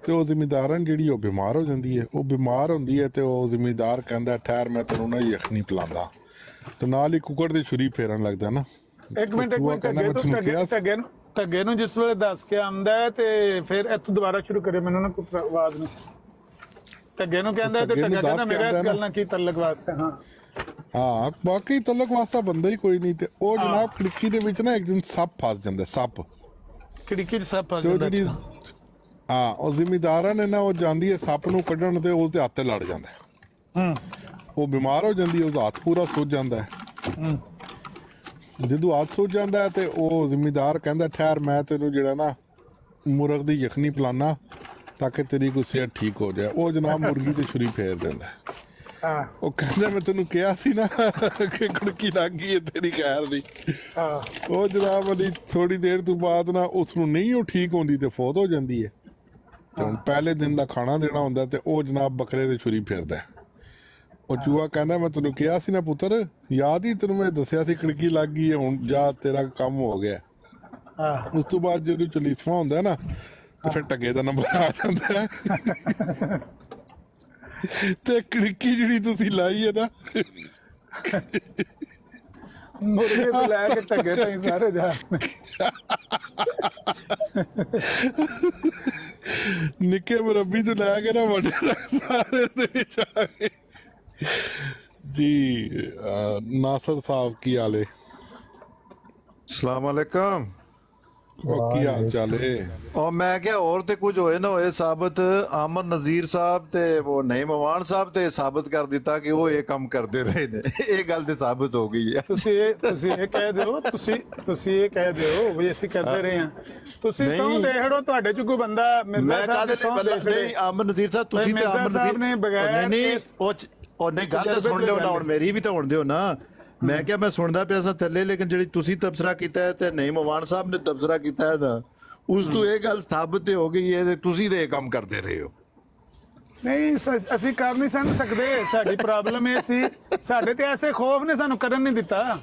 ਤੇ ਉਹ ਜ਼ਿਮੀਦਾਰਨ ਜਿਹੜੀ ਉਹ ਬਿਮਾਰ ਹੋ ਜਾਂਦੀ ਹੈ। ਉਹ ਬਿਮਾਰ ਹੁੰਦੀ ਹੈ ਤੇ ਉਹ ਜ਼ਿਮੀਦਾਰ ਕਹਿੰਦਾ ਠਹਿਰ ਮੈਂ ਤੈਨੂੰ ਨਾ ਯਖਨੀ ਪਿਲਾਉਂਦਾ, ਤੇ ਨਾਲ ਹੀ ਕੁੱਕੜ ਦੀ ਛੁਰੀ ਫੇਰਨ ਲੱਗਦਾ ਨਾ। ਇੱਕ ਮਿੰਟ ਢੱਗੇ ਨੂੰ ਜਿਸ ਵੇਲੇ ਦੱਸ ਕੇ ਆਉਂਦਾ ਹੈ ਤੇ ਫਿਰ ਇੱਥੋਂ ਦੁਬਾਰਾ ਸ਼ੁਰੂ ਕਰੇ, ਮੈਨੂੰ ਨਾ ਕੋਈ ਆਵਾਜ਼ ਨਹੀਂ ਸੀ। ਢੱਗੇ ਨੂੰ ਕਹਿੰਦਾ ਤੇ ਢੱਗਾ ਕਹਿੰਦਾ ਮੇਰਾ ਇਸ ਗੱਲ ਨਾਲ ਕੀ ਤਲਕ ਵਾਸਤਾ। ਹਾਂ ਬਾਕੀ ਤਲਕ ਵਾਸਤਾ ਬੰਦਾ ਹੀ ਕੋਈ ਨਹੀਂ। ਤੇ ਉਹ ਜਨਾਬ ਖਿੜਕੀ ਦੇ ਵਿੱਚ ਨਾ ਇੱਕ ਦਿਨ ਸੱਪ ਫਸ ਜਾਂਦਾ, ਸੱਪ ਖਿੜਕੀ 'ਚ ਸੱਪ ਫਸ ਜਾਂਦਾ। ਹਾਂ ਉਹ ਜ਼ਿਮੀਦਾਰਾਂ ਨੇ ਨਾ ਉਹ ਜਾਂਦੀ ਹੈ ਸੱਪ ਨੂੰ ਕੱਢਣ ਤੇ ਉਹਦੇ ਹੱਥ ਤੇ ਲੜ ਜਾਂਦਾ, ਉਹ ਬਿਮਾਰ ਹੋ ਜਾਂਦੀ ਹੈ, ਉਹਦਾ ਹੱਥ ਪੂਰਾ ਸੁੱਜ ਜਾਂਦਾ ਹੈ। ਜਦੋਂ ਹੱਥ ਸੁੱਜ ਜਾਂਦਾ ਹੈ ਤੇ ਉਹ ਜ਼ਿਮੀਦਾਰ ਕਹਿੰਦਾ ਠਹਿਰ ਮੈਂ ਤੈਨੂੰ ਜਿਹੜਾ ਨਾ ਮੁਰਗ ਦੀ ਯਖਨੀ ਪਿਲਾਨਾ ਤਾਂ ਕਿ ਤੇਰੀ ਕੋਈ ਸਿਹਤ ਠੀਕ ਹੋ ਜਾਏ। ਉਹ ਜਨਾਬ ਮੁਰਗੀ ਤੇ ਛੁਰੀ ਫੇਰ ਦਿੰਦਾ। ਉਹ ਕਹਿੰਦਾ ਮੈਂ ਤੈਨੂੰ ਕਿਹਾ ਸੀ ਨਾ ਕਿ ਖਿੜਕੀ ਲੱਗ ਗਈ ਹੈ ਤੇਰੀ, ਖੈਰ ਨਹੀਂ। ਉਹ ਜਨਾਬ ਅਲੀ ਥੋੜੀ ਦੇਰ ਤੋਂ ਬਾਅਦ ਨਾ ਉਸ ਨੂੰ ਨਹੀਂ ਉਹ ਠੀਕ ਹੁੰਦੀ ਤੇ ਫੌਤ ਹੋ ਜਾਂਦੀ ਹੈ। ਤੇ ਹੁਣ ਪਹਿਲੇ ਦਿਨ ਦਾ ਖਾਣਾ ਦੇਣਾ ਹੁੰਦਾ ਤੇ ਉਹ ਜਨਾਬ ਬੱਕਰੇ ਤੇ ਛੁਰੀ ਫੇਰਦਾ। ਉਹ ਚੂਹਾ ਕਹਿੰਦਾ ਮੈਂ ਤੈਨੂੰ ਕਿਹਾ ਸੀ ਨਾ ਪੁੱਤਰ, ਯਾਦ ਹੀ ਤੈਨੂੰ ਮੈਂ ਦੱਸਿਆ ਸੀ ਖਿੜਕੀ ਲੱਗ ਗਈ ਹੈ, ਹੁਣ ਜਾ ਤੇਰਾ ਕੰਮ ਹੋ ਗਿਆ। ਉਸ ਤੋਂ ਬਾਅਦ ਜਦੋਂ ਚਲੀਸਵਾਂ ਹੁੰਦਾ ਨਾ ਤੇ ਫਿਰ ਢੱਗੇ ਦਾ ਨੰਬਰ ਆ ਜਾਂਦਾ ਹੈ ਤੇ ਖਿੜਕੀ ਜਿਹੜੀ ਤੁਸੀਂ ਲਾਈ ਹੈ ਨਾ ਮੁਰਗੇ ਤੋਂ ਲੈ ਕੇ ਢੱਗੇ ਤਾਈਂ ਸਾਰੇ ਜਾ ਨਿੱਕੇ ਮੁਰੱਬੀ ਤੋਂ ਲੈ ਕੇ ਨਾ ਵੱਡੇ ਸਾਰੇ ਦੇ ਜਾ ਕੇ। ਜੀ नासिर साहब की हाल है? अस्सलाम वालेकुम। की हाल चाल है? और मैं क्या और ते कुछ होए ना होए साबित अहमद नज़ीर साहब ते वो नईम अवान साहब ते साबित कर दिता कि वो ये काम करते रहे ने। ये गल ते साबित हो गई है। ਤੁਸੀਂ ਇਹ ਕਹਿ ਦਿਓ, ਤੁਸੀਂ ਇਹ ਕਹਿ ਦਿਓ ਵੀ ਅਸੀਂ ਕਰਦੇ ਰਹੇ ਹਾਂ। ਤੁਸੀਂ ਸੌਂ ਦੇਖੜੋ ਤੁਹਾਡੇ ਚ ਕੋਈ ਬੰਦਾ ਮਿਰਜ਼ਾ ਸਾਹਿਬ ਦੇ ਸੌਂ ਦੇਖ ਨਹੀਂ ਅਹਿਮਦ ਨਜ਼ੀਰ ਸਾਹਿਬ ਤੁਸੀਂ ਤੇ ਅਹਿਮਦ ਨਜ਼ੀਰ ਨੇ ਬਗੈਰ ਨਹੀਂ ਉਹ ਨਹੀਂ ਗੱਲ ਤਾਂ ਸੁਣ ਲਿਓ ਨਾ, ਹੁਣ ਮੇਰੀ ਵੀ ਤਾਂ ਹੁਣ ਦਿਓ ਨਾ। ਮੈਂ ਕਿਹਾ ਮੈਂ ਸੁਣਦਾ ਪਿਆ ਸਾਂ ਥੱਲੇ, ਲੇਕਿਨ ਜਿਹੜੀ ਤੁਸੀਂ ਤਬਸਰਾ ਕੀਤਾ ਹੈ ਤੇ ਨਈਮ ਅਵਾਨ ਸਾਹਿਬ ਨੇ ਤਬਸਰਾ ਕੀਤਾ ਹੈ ਨਾ, ਉਸ ਤੋਂ ਇਹ ਗੱਲ ਸਾਬਤ ਹੋ ਗਈ ਹੈ ਤੁਸੀਂ ਤੇ ਇਹ ਕੰਮ ਕਰਦੇ ਰਹੇ ਹੋ। ਨਹੀਂ ਅਸੀਂ ਕਰ ਨਹੀਂ ਸਕਦੇ, ਸਾਡੀ ਪ੍ਰੋਬਲਮ ਇਹ ਸੀ ਸਾਡੇ ਤੇ ਐਸੇ ਖੌਫ ਨੇ ਸਾਨੂੰ ਕਰਨ ਨਹੀਂ ਦਿੱਤਾ।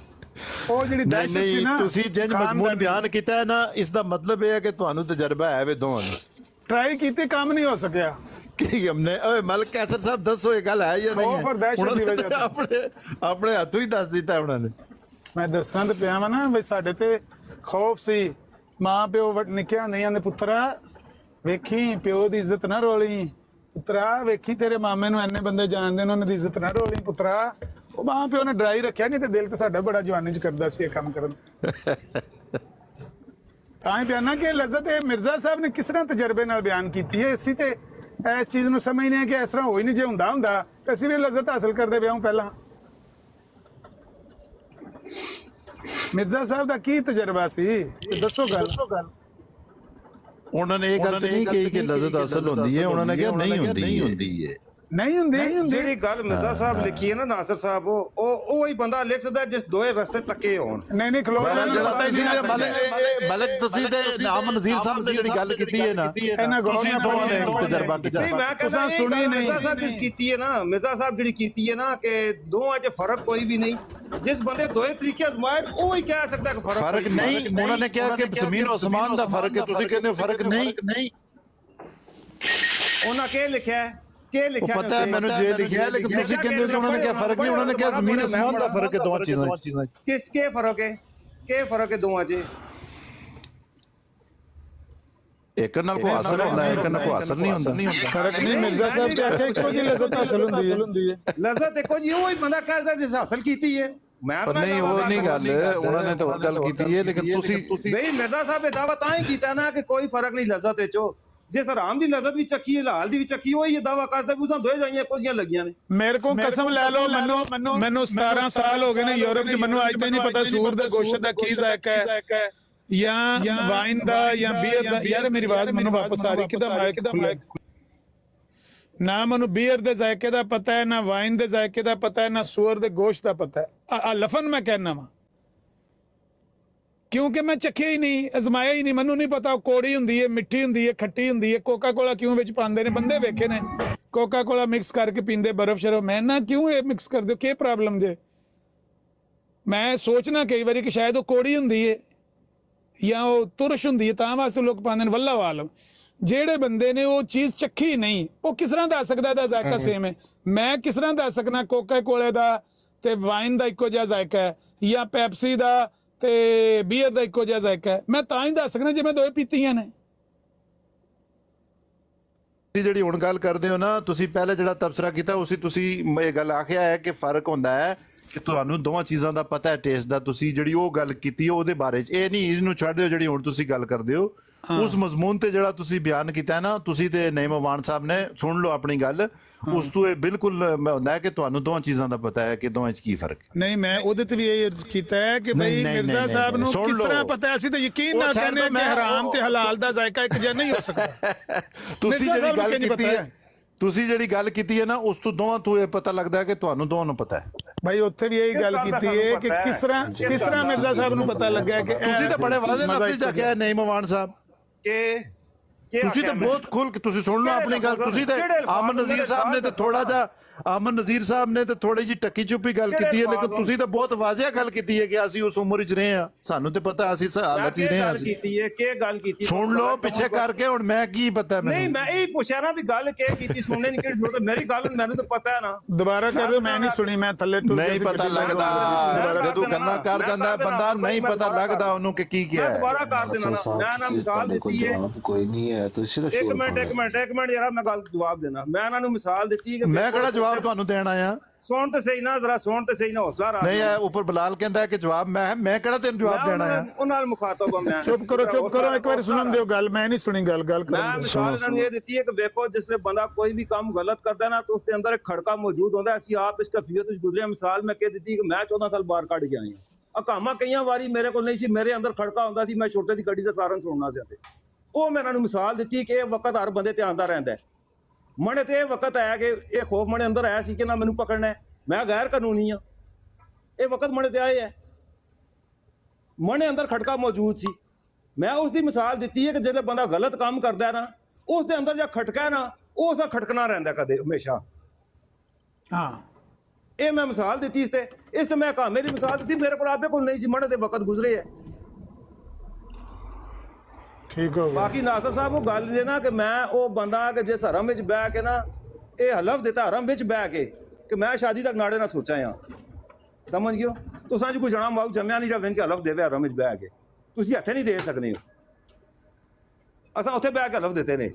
ਉਹ ਜਿਹੜੀ ਦਹਿਸ਼ਤ ਸੀ ਨਾ ਤੁਸੀਂ ਜਿੰਜ ਮਜ਼ਮੂਨ ਬਿਆਨ ਕੀਤਾ ਹੈ ਨਾ, ਇਸ ਦਾ ਮਤਲਬ ਇਹ ਹੈ ਕਿ ਤੁਹਾਨੂੰ ਤਜਰਬਾ ਹੈ ਵੇ ਦੋਵਾਂ ਨੂੰ। ਟਰਾਈ ਕੀਤੀ ਕੰਮ ਨਹੀਂ ਹੋ ਸਕਿਆ ਕਿ ਹਮਨੇ ਓਏ ਮਲਕ ਕੈਸਰ ਸਾਹਿਬ ਦੱਸੋ ਇਹ ਗੱਲ ਹੈ ਜਾਂ ਨਹੀਂ ਹੈ? ਆਪਣੇ ਹੱਥੋਂ ਹੀ ਦੱਸ ਦਿੱਤਾ ਉਹਨਾਂ ਨੇ। ਮੈਂ ਦੱਸਣਾ ਤੇ ਪਿਆ ਵਾ ਨਾ ਵੀ ਸਾਡੇ ਤੇ ਖੌਫ ਸੀ। ਮਾਂ ਪਿਓ ਨਿੱਕਿਆ ਨਹੀਂ ਆਂਦੇ ਪੁੱਤਰਾ ਵੇਖੀ ਪਿਓ ਦੀ ਇੱਜ਼ਤ ਨਾ ਰੋਲੀ, ਪੁੱਤਰਾ ਵੇਖੀ ਤੇਰੇ ਮਾਮੇ ਨੂੰ ਐਨੇ ਬੰਦੇ ਜਾਣਦੇ ਨੇ ਉਹਨਾਂ ਦੀ ਇੱਜ਼ਤ ਨਾ ਰੋਲੀ ਪੁੱਤਰਾ। ਉਹ ਮਾਂ ਪਿਓ ਨੇ ਡਰਾਈ ਰੱਖਿਆ, ਨਹੀਂ ਤੇ ਦਿਲ ਤੇ ਸਾਡਾ ਬੜਾ ਜਵਾਨੀ ਚ ਕਰਦਾ ਸੀ ਇਹ ਕੰਮ ਕਰਨ। ਤਾਂ ਹੀ ਬਿਆਨਾ ਕਿ ਲਜ਼ਤ ਇਹ ਮਿਰਜ਼ਾ ਸਾਹਿਬ ਨੇ ਕਿਸ ਤਰ੍ਹਾਂ ਤਜਰਬੇ ਨਾਲ ਬਿਆਨ ਕੀਤੀ ਹੈ। ਅਸੀਂ ਤੇ ਇਸ ਚੀਜ਼ ਨੂੰ ਸਮਝਦੇ ਹਾਂ ਕਿ ਇਸ ਤਰ੍ਹਾਂ ਹੋ ਹੀ ਨਹੀਂ, ਜੇ ਹੁੰਦਾ ਤਾਂ ਅਸੀਂ ਵੀ ਲਜ਼ਤ ਹਾਸਲ ਕਰਦੇ ਪਿਆ ਪਹਿਲਾਂ। ਮਿਰਜ਼ਾ ਸਾਹਿਬ ਦਾ ਕੀ ਤਜਰਬਾ ਸੀ ਦੱਸੋ ਗੱਲ। ਉਹਨਾਂ ਨੇ ਇਹ ਗੱਲ ਨਹੀਂ ਕਹੀ ਕਿ ਲਜ਼ਤ ਹਾਸਲ ਹੁੰਦੀ ਹੈ, ਉਹਨਾਂ ਨੇ ਕਿਹਾ ਨਹੀਂ ਹੁੰਦੀ ਹੈ। ਨਹੀਂ ਹੁੰਦੀ ਜਿਹੜੀ ਗੱਲ ਮਿਰਜ਼ਾ ਸਾਹਿਬ ਲਿਖੀ ਹੈ ਨਾ ਨਾਸਿਰ ਸਾਹਿਬ, ਉਹ ਹੀ ਬੰਦਾ ਲਿਖ ਸਕਦਾ ਜਿਸ ਦੋਏ ਰਸਤੇ ਤੱਕੇ ਹੋਣ। ਨਹੀਂ ਖਲੋ ਮਲਕ ਤੁਸੀਂ ਤੇ ਨਾਮ ਨਜ਼ੀਰ ਸਾਹਿਬ ਦੀ ਜਿਹੜੀ ਗੱਲ ਕੀਤੀ ਹੈ ਨਾ, ਤੁਸੀਂ ਦੋਵਾਂ ਨੇ ਤਜਰਬਾ ਕੀਤਾ। ਮੈਂ ਕਹਿੰਦਾ ਸੁਣੀ ਨਹੀਂ ਮਿਰਜ਼ਾ ਸਾਹਿਬ ਜਿਹੜੀ ਕੀਤੀ ਹੈ ਨਾ, ਮਿਰਜ਼ਾ ਸਾਹਿਬ ਜਿਹੜੀ ਕੀਤੀ ਹੈ ਨਾ ਕਿ ਦੋਵਾਂ 'ਚ ਫਰਕ ਕੋਈ ਵੀ ਨਹੀਂ। ਜਿਸ ਬੰਦੇ ਦੋਏ ਤਰੀਕੇ ਅਜ਼ਮਾਏ ਉਹ ਹੀ ਕਹਿ ਸਕਦਾ ਕਿ ਫਰਕ ਨਹੀਂ। ਉਹਨਾਂ ਨੇ ਕਿਹਾ ਕਿ ਜ਼ਮੀਨ ਅਸਮਾਨ ਦਾ ਫਰਕ ਹੈ, ਤੁਸੀਂ ਕਹਿੰਦੇ ਹੋ ਫਰਕ ਨਹੀਂ। ਉਹਨਾਂ ਕੀ ਲਿਖਿਆ पता है मैंने जे लिखा है, लेकिन ਤੁਸੀਂ ਕਹਿੰਦੇ ਹੋ ਕਿ ਉਹਨਾਂ ਨੇ ਕਿਹਾ ਫਰਕ ਨਹੀਂ। ਉਹਨਾਂ ਨੇ ਕਿਹਾ ਜ਼ਮੀਨ ਅਸਮਾਨ ਦਾ ਫਰਕ ਹੈ ਦੋਵਾਂ ਚੀਜ਼ਾਂ 'ਚ। ਕੀ ਫਰਕ ਹੈ ਦੋਵਾਂ 'ਚ? ਇੱਕ ਨਾਲ ਕੋ ਹਾਸਲ ਹੁੰਦਾ, ਇੱਕ ਨਾਲ ਕੋ ਹਾਸਲ ਨਹੀਂ ਹੁੰਦਾ। ਫਰਕ ਨਹੀਂ। ਮਿਰਜ਼ਾ ਸਾਹਿਬ ਕਹਿੰਦੇ ਇੱਕੋ ਜਿਹੀ ਲਜ਼ਤ ਹਾਸਲ ਹੁੰਦੀ ਹੈ। ਲਜ਼ਤ ਇੱਕੋ ਜਿਹੀ ਉਹ ਹੀ ਬੰਦਾ ਕਹਿੰਦਾ ਜਿਸ ਹਾਸਲ ਕੀਤੀ ਹੈ। ਮੈਂ ਨਹੀਂ ਉਹ ਨਹੀਂ ਗੱਲ, ਉਹਨਾਂ ਨੇ ਤਾਂ ਗੱਲ ਕੀਤੀ ਹੈ, ਲੇਕਿਨ ਤੁਸੀਂ ਨਹੀਂ ਮਿਰਜ਼ਾ ਸਾਹਿਬ ਇਹ ਦਾਵਾ ਤਾਂ ਹੀ ਕੀਤਾ ਨਾ ਕਿ ਕੋਈ ਫਰਕ ਨਹੀਂ ਲਜ਼ਤ ਵਿੱਚ। ਜਿਸ ਹਰਾਮ ਦੀ ਲਜ਼ਤ ਵੀ ਚੱਕੀ ਹਲਾਲ ਦੀ ਵੀ ਚੱਕੀ, ਉਹ ਇਹ ਦਾਵਾ ਕਰਦਾ ਵੀ ਉਸਾਂ ਦੋਏ ਜਾਈਆਂ ਕੁਝੀਆਂ ਲੱਗੀਆਂ ਨੇ। ਮੇਰੇ ਕੋਲ ਕਸਮ ਲੈ ਲਓ, ਮੈਨੂੰ 17 ਸਾਲ ਹੋ ਗਏ ਨੇ ਯੂਰਪ 'ਚ, ਮੈਨੂੰ ਅੱਜ ਤੱਕ ਨਹੀਂ ਪਤਾ ਸੂਰ ਦੇ ਗੋਸ਼ਤ ਦਾ ਕੀ ਜ਼ਾਇਕਾ ਹੈ ਜਾਂ ਵਾਈਨ ਦਾ ਜਾਂ ਬੀਅਰ ਦਾ। ਯਾਰ ਮੇਰੀ ਆਵਾਜ਼ ਮੈਨੂੰ ਵਾਪਸ ਆ ਰਹੀ, ਕਿਦਾਂ ਮਾਈਕ ਨਾ ਮੈਨੂੰ ਬੀਅਰ ਦੇ ਜ਼ਾਇਕੇ ਦਾ ਪਤਾ ਹੈ, ਨਾ ਵਾਈਨ ਦੇ ਜ਼ਾਇਕੇ ਦਾ ਪਤਾ ਹੈ, ਨਾ ਸੂਅਰ ਦੇ ਗੋਸ਼ਤ ਦਾ ਪਤਾ ਹੈ। ਆ ਲਫਨ ਮੈਂ ਕਹਿਣਾ ਵਾ ਕਿਉਂਕਿ ਮੈਂ ਚੱਖਿਆ ਹੀ ਨਹੀਂ, ਅਜ਼ਮਾਇਆ ਹੀ ਨਹੀਂ, ਮੈਨੂੰ ਨਹੀਂ ਪਤਾ ਕੌੜੀ ਹੁੰਦੀ ਹੈ, ਮਿੱਠੀ ਹੁੰਦੀ ਹੈ, ਖੱਟੀ ਹੁੰਦੀ ਹੈ। ਕੋਕਾ ਕੋਲਾ ਕਿਉਂ ਵਿੱਚ ਪਾਉਂਦੇ ਨੇ, ਬੰਦੇ ਵੇਖੇ ਨੇ ਕੋਕਾ ਕੋਲਾ ਮਿਕਸ ਕਰਕੇ ਪੀਂਦੇ, ਬਰਫ਼ ਸ਼ਰਫ। ਮੈਂ ਨਾ ਕਿਉਂ ਇਹ ਮਿਕਸ ਕਰਦੇ ਹੋ, ਕੀ ਪ੍ਰੋਬਲਮ ਜੇ? ਮੈਂ ਸੋਚਣਾ ਕਈ ਵਾਰੀ ਕਿ ਸ਼ਾਇਦ ਉਹ ਕੌੜੀ ਹੁੰਦੀ ਹੈ ਜਾਂ ਉਹ ਤੁਰਸ਼ ਹੁੰਦੀ ਹੈ, ਤਾਂ ਵਾਸਤੇ ਲੋਕ ਪਾਉਂਦੇ ਨੇ। ਵੱਲਾ ਆਲਮ ਜਿਹੜੇ ਬੰਦੇ ਨੇ ਉਹ ਚੀਜ਼ ਚੱਖੀ ਨਹੀਂ, ਉਹ ਕਿਸ ਤਰ੍ਹਾਂ ਦੱਸ ਸਕਦਾ ਇਹਦਾ ਜ਼ਾਇਕਾ ਸੇਮ ਹੈ? ਮੈਂ ਕਿਸ ਤਰ੍ਹਾਂ ਦੱਸ ਸਕਣਾ ਕੋਕਾ ਕੋਲੇ ਦਾ ਤੇ ਵਾਈਨ ਦਾ ਇੱਕੋ ਜਿਹਾ ਜ਼ਾਇਕਾ ਹੈ ਜਾਂ ਪੈਪਸੀ ਦਾ ਤੇ ਬੀਅਰ ਦਾ ਇੱਕੋ ਜਿਹਾ ਜ਼ਾਇਕਾ ਹੈ? ਮੈਂ ਤਾਂ ਹੀ ਦੱਸ ਸਕਣਾ ਜੇ ਮੈਂ ਦੋਵੇਂ ਪੀਤੀਆਂ ਨੇ। ਜਿਹੜੀ ਹੁਣ ਗੱਲ ਕਰਦੇ ਹੋ ਨਾ ਤੁਸੀਂ, ਪਹਿਲੇ ਜਿਹੜਾ ਤਬਸਰਾ ਕੀਤਾ ਉਸੇ ਤੁਸੀਂ ਇਹ ਗੱਲ ਆਖਿਆ ਹੈ ਕਿ ਫਰਕ ਹੁੰਦਾ ਹੈ ਕਿ ਤੁਹਾਨੂੰ ਦੋਵਾਂ ਚੀਜ਼ਾਂ ਦਾ ਪਤਾ ਹੈ, ਟੇਸਟ ਦਾ। ਤੁਸੀਂ ਜਿਹੜੀ ਉਹ ਗੱਲ ਕੀਤੀ ਉਹਦੇ ਬਾਰੇ ਚ ਇਹ ਨਹੀਂ, ਇਹਨੂੰ ਛੱਡ ਦਿਓ ਜਿਹੜੀ ਹੁਣ ਤੁਸੀਂ ਗੱਲ ਕਰਦੇ ਹੋ ਉਸ ਮਜ਼ਮੂਨ ਤੇ ਜਿਹੜਾ ਤੁਸੀਂ ਬਿਆਨ ਕੀਤਾ ਨਾ, ਤੁਸੀਂ ਤੇ ਨਈਮ ਅਵਾਨ ਸਾਹਿਬ ਨੇ, ਸੁਣ ਲਓ ਆਪਣੀ ਗੱਲ। ਉਸ ਤੋਂ ਇਹ ਬਿਲਕੁਲ ਹੁੰਦਾ ਹੈ ਕਿ ਤੁਹਾਨੂੰ ਦੋਵਾਂ ਚੀਜ਼ਾਂ ਦਾ ਪਤਾ ਹੈ ਕਿ ਦੋਵਾਂ ਚ ਕੀ ਫਰਕ ਨਹੀਂ। ਮੈਂ ਉਹਦੇ ਤੇ ਵੀ ਇਹ ਅਰਜ਼ ਕੀਤਾ ਹੈ ਕਿ ਬਈ ਮਿਰਜ਼ਾ ਸਾਹਿਬ ਨੂੰ ਕਿਸ ਤਰ੍ਹਾਂ ਪਤਾ ਹੈ? ਅਸੀਂ ਤਾਂ ਯਕੀਨ ਨਾਲ ਕਹਿੰਦੇ ਹਾਂ ਕਿ ਹਰਾਮ ਤੇ ਹਲਾਲ ਦਾ ਜ਼ਾਇਕਾ ਇੱਕ ਜਿਹਾ ਨਹੀਂ ਹੋ ਸਕਦਾ। ਤੁਸੀਂ ਜਿਹੜੀ ਗੱਲ ਕੀਤੀ ਹੈ, ਤੁਸੀਂ ਜਿਹੜੀ ਗੱਲ ਕੀਤੀ ਹੈ ਨਾ, ਉਸ ਤੋਂ ਦੋਵਾਂ ਤੋਂ ਇਹ ਪਤਾ ਲੱਗਦਾ ਹੈ ਕਿ ਤੁਹਾਨੂੰ ਦੋਵਾਂ ਨੂੰ ਪਤਾ ਹੈ। ਭਾਈ ਉੱਥੇ ਵੀ ਇਹੀ ਗੱਲ ਕੀਤੀ ਹੈ ਕਿ ਕਿਸ ਤਰ੍ਹਾਂ ਮਿਰਜ਼ਾ ਸਾਹਿਬ ਨੂੰ ਪਤਾ ਲੱਗਾ ਕਿ ਤੁਸੀਂ ਤਾਂ ਬੜੇ ਵਾਜ਼ੇ ਲਫ਼ਜ਼ ਚ ਆਖਿਆ ਨਈਮ ਅਵਾਨ ਸਾਹਿਬ ਕਿ ਤੁਸੀਂ ਤਾਂ ਬਹੁਤ ਖੁੱਲ ਕੇ ਤੁਸੀਂ ਸੁਣ ਲਓ ਆਪਣੀ ਗੱਲ। ਤੁਸੀਂ ਤੇ ਅਮਨ ਨਜ਼ੀਰ ਸਾਹਿਬ ਨੇ ਤੇ ਥੋੜਾ ਜਿਹਾ ਥੋੜੀ ਜਿਹੀ ਟੱਕੀ ਚੁੱਪੀ ਗੱਲ ਕੀਤੀ ਹੈ, ਲੇਕਿਨ ਤੁਸੀਂ ਤਾਂ ਬਹੁਤ ਵਾਜ਼ਿਆ ਗੱਲ ਕੀਤੀ ਹੈ ਕਿ ਅਸੀਂ ਉਸ ਉਮਰ ਵਿੱਚ ਰਹੇ ਹਾਂ, ਸਾਨੂੰ ਤੇ ਪਤਾ ਅਸੀਂ ਇਸ ਹਾਲਤ ਹੀ ਰਹੇ ਹਾਂ। ਸੁਣ ਲਓ ਪਿੱਛੇ ਕਰਕੇ, ਹੁਣ ਮੈਂ ਕੀ ਪਤਾ ਮੈਨੂੰ? ਨਹੀਂ ਮੈਂ ਇਹ ਪੁੱਛਿਆ ਨਾ ਵੀ ਗੱਲ ਕੀ ਕੀਤੀ, ਸੁਣਨੇ ਨਹੀਂ ਕਿਹੜੀ ਜ਼ਰੂਰਤ, ਮੇਰੀ ਗੱਲ ਮੈਨੂੰ ਤਾਂ ਪਤਾ ਹੈ ਨਾ। ਦੁਬਾਰਾ ਕਰ ਦਿਓ, ਮੈਂ ਨਹੀਂ ਸੁਣੀ, ਮੈਂ ਥੱਲੇ ਨਹੀਂ ਪਤਾ ਲੱਗਦਾ ਜਦੋਂ ਗੱਲਾਂ ਕਰ ਜਾਂਦਾ ਬੰਦਾ, ਨਹੀਂ ਪਤਾ ਲੱਗਦਾ ਉਹਨੂੰ ਕਿ ਕੀ ਕਿਹਾ ਹੈ। ਦੁਬਾਰਾ ਕਰ ਦੇਣਾ ਨਾ, ਮੈਂ ਨਾ ਮਿਸਾਲ ਦਿੱਤੀ ਹੈ। ਕੋਈ ਨਹੀਂ ਹੈ, ਤੁਸੀਂ ਇੱਕ ਮਿੰਟ ਯਾਰ, ਮੈਂ ਗੱਲ ਜਵਾਬ ਦੇਣਾ। ਮੈਂ ਇਹਨਾਂ ਨੂੰ ਮਿਸਾਲ ਦਿੱਤੀ ਕਿ ਮੈਂ ਕਿਹੜਾ ਜਵਾਬ ਤੁਹਾਨੂੰ ਦੇਣ ਆਇਆ? ਸੁਣ ਤੇ ਸਹੀ ਨਾ, ਜ਼ਰਾ ਸੁਣ ਤੇ ਸਹੀ ਨਾ, ਹੌਸਲਾ ਰੱਖ। ਨਹੀਂ ਹੈ ਉੱਪਰ ਬਲਾਲ ਕਹਿੰਦਾ ਕਿ ਜਵਾਬ ਮੈਂ ਕਿਹੜਾ ਤੈਨੂੰ ਜਵਾਬ ਦੇਣਾ ਆ? ਉਹਨਾਂ ਨਾਲ ਮੁਖਾਤਬ ਮੈਂ। ਚੁੱਪ ਕਰੋ ਇੱਕ ਵਾਰ ਸੁਣਨ ਦਿਓ ਗੱਲ, ਮੈਂ ਨਹੀਂ ਸੁਣੀ ਗੱਲ ਕਰੋ। ਮੈਂ ਮਿਸਾਲ ਇਹਨਾਂ ਨੂੰ ਇਹ ਦਿੱਤੀ ਹੈ ਕਿ ਵੇਖੋ ਜਿਸਲੇ ਬੰਦਾ ਕੋਈ ਵੀ ਕੰਮ ਗਲਤ ਕਰਦਾ ਨਾ ਤਾਂ ਉਸਦੇ ਅੰਦਰ ਇੱਕ ਖੜਕਾ ਮੌਜੂਦ ਹੁੰਦਾ। ਅਸੀਂ ਆਪ ਇਸ ਕਫੀਅਤ ਵਿੱਚ ਗੁਜ਼ਰੇ। ਮਿਸਾਲ ਮੈਂ ਕਹਿ ਦਿੱਤੀ ਕਿ ਮੈਂ 14 ਸਾਲ ਬਾਹਰ ਕੱਢ ਕੇ ਆਇਆ। ਅਕਾਮਾ ਕਈਆਂ ਵਾਰੀ ਮੇਰੇ ਕੋਲ ਨਹੀਂ ਸੀ, ਮੇਰੇ ਅੰਦਰ ਖੜਕਾ ਹੁੰਦਾ ਸੀ, ਮੈਂ ਛੋਟੇ ਦੀ ਗੱਡੀ ਦਾ ਸਾਰਨ ਸੁਣਨਾ ਚਾਹਤੇ। ਉਹ ਮੈਂ ਇਹਨਾਂ ਨੂੰ ਮਿਸਾਲ ਦਿੱਤੀ ਕਿ ਇਹ ਵਕਤ ਹਰ ਬੰਦੇ ਤੇ ਆਉਂਦਾ ਰਹਿੰਦਾ। ਮਨੇ ਤੇ ਇਹ ਵਕਤ ਆਇਆ ਕਿ ਇਹ ਖੌਫ ਮਨੇ ਅੰਦਰ ਆਇਆ ਸੀ ਕਿ ਨਾ ਮੈਨੂੰ ਪਕੜਨਾ ਹੈ, ਮੈਂ ਗੈਰ ਕਾਨੂੰਨੀ ਹਾਂ। ਇਹ ਵਕਤ ਮਨੇ ਤੇ ਆਏ ਹੈ, ਮਨੇ ਅੰਦਰ ਖੜਕਾ ਮੌਜੂਦ ਸੀ। ਮੈਂ ਉਸ ਦੀ ਮਿਸਾਲ ਦਿੱਤੀ ਹੈ ਕਿ ਜਦੋਂ ਬੰਦਾ ਗਲਤ ਕੰਮ ਕਰਦਾ ਨਾ, ਉਸ ਦੇ ਅੰਦਰ ਜਿਹੜਾ ਖਟਕਾ ਨਾ, ਉਸ ਦਾ ਖਟਕਣਾ ਰਹਿੰਦਾ ਕਦੇ ਹਮੇਸ਼ਾ। ਹਾਂ ਇਹ ਮੈਂ ਮਿਸਾਲ ਦਿੱਤੀ ਇਸ ਤੇ ਮੈਂ ਕਾਮੇ ਦੀ ਮਿਸਾਲ ਦਿੱਤੀ। ਮੇਰੇ ਕੋਲ ਆਪੇ ਕੋਲ ਨਹੀਂ ਸੀ, ਮਨੇ ਦੇ ਵਕਤ ਗੁਜ਼ਰੇ ਹੈ। ਠੀਕ ਹੋ ਗਿਆ। ਬਾਕੀ ਨਾਸਰ ਸਾਹਿਬ ਉਹ ਗੱਲ ਜੇ ਨਾ ਕਿ ਮੈਂ ਉਹ ਬੰਦਾ ਕਿ ਜਿਸ ਹਰਮ ਵਿੱਚ ਬਹਿ ਕੇ ਨਾ ਇਹ ਹਲਫ ਦਿੱਤਾ, ਹਰਮ ਵਿੱਚ ਬਹਿ ਕੇ ਕਿ ਮੈਂ ਸ਼ਾਦੀ ਤੱਕ ਨਾੜੇ ਨਾਲ ਸੋਚਾਂ ਆ। ਸਮਝ ਗਿਓ? ਤੁਸਾਂ ਜੀ ਕੋਈ ਜਣਾ ਮਾਊ ਜੰਮਿਆ ਨਹੀਂ ਜਾਵੇ ਕਿ ਹਲਫ ਦੇਵੇ ਹਰਮ ਵਿੱਚ ਬਹਿ ਕੇ, ਤੁਸੀਂ ਹੱਥੇ ਨਹੀਂ ਦੇ ਸਕਦੇ ਹੋ। ਅਸਾਂ ਉੱਥੇ ਬਹਿ ਕੇ ਹਲਫ ਦਿੱਤੇ ਨੇ।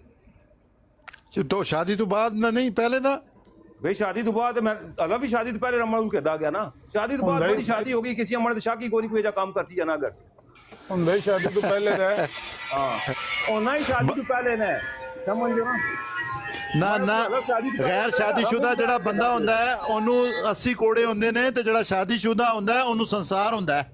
तो शादी तो बाद ना नहीं पहले था भाई, शादी तो बाद मैं अलग भी शादी तो पहले रमन कहता गया ना। शादी तो बाद बड़ी शादी होगी, किसी अमर शाकी कोई कोई काम करती है ना घर से। भाई शादी तो पहले है। हाँ होना ही शादी तो पहले ने, समझ लो ना ना गैर शादीशुदा ਜਿਹੜਾ ਬੰਦਾ ਹੁੰਦਾ ਹੈ ਉਹਨੂੰ 80 ਕੋੜੇ ਹੁੰਦੇ ਨੇ ਤੇ ਜਿਹੜਾ ਸ਼ਾਦੀशुदा ਹੁੰਦਾ ਹੈ ਉਹਨੂੰ ਸੰਸਾਰ ਹੁੰਦਾ ਹੈ।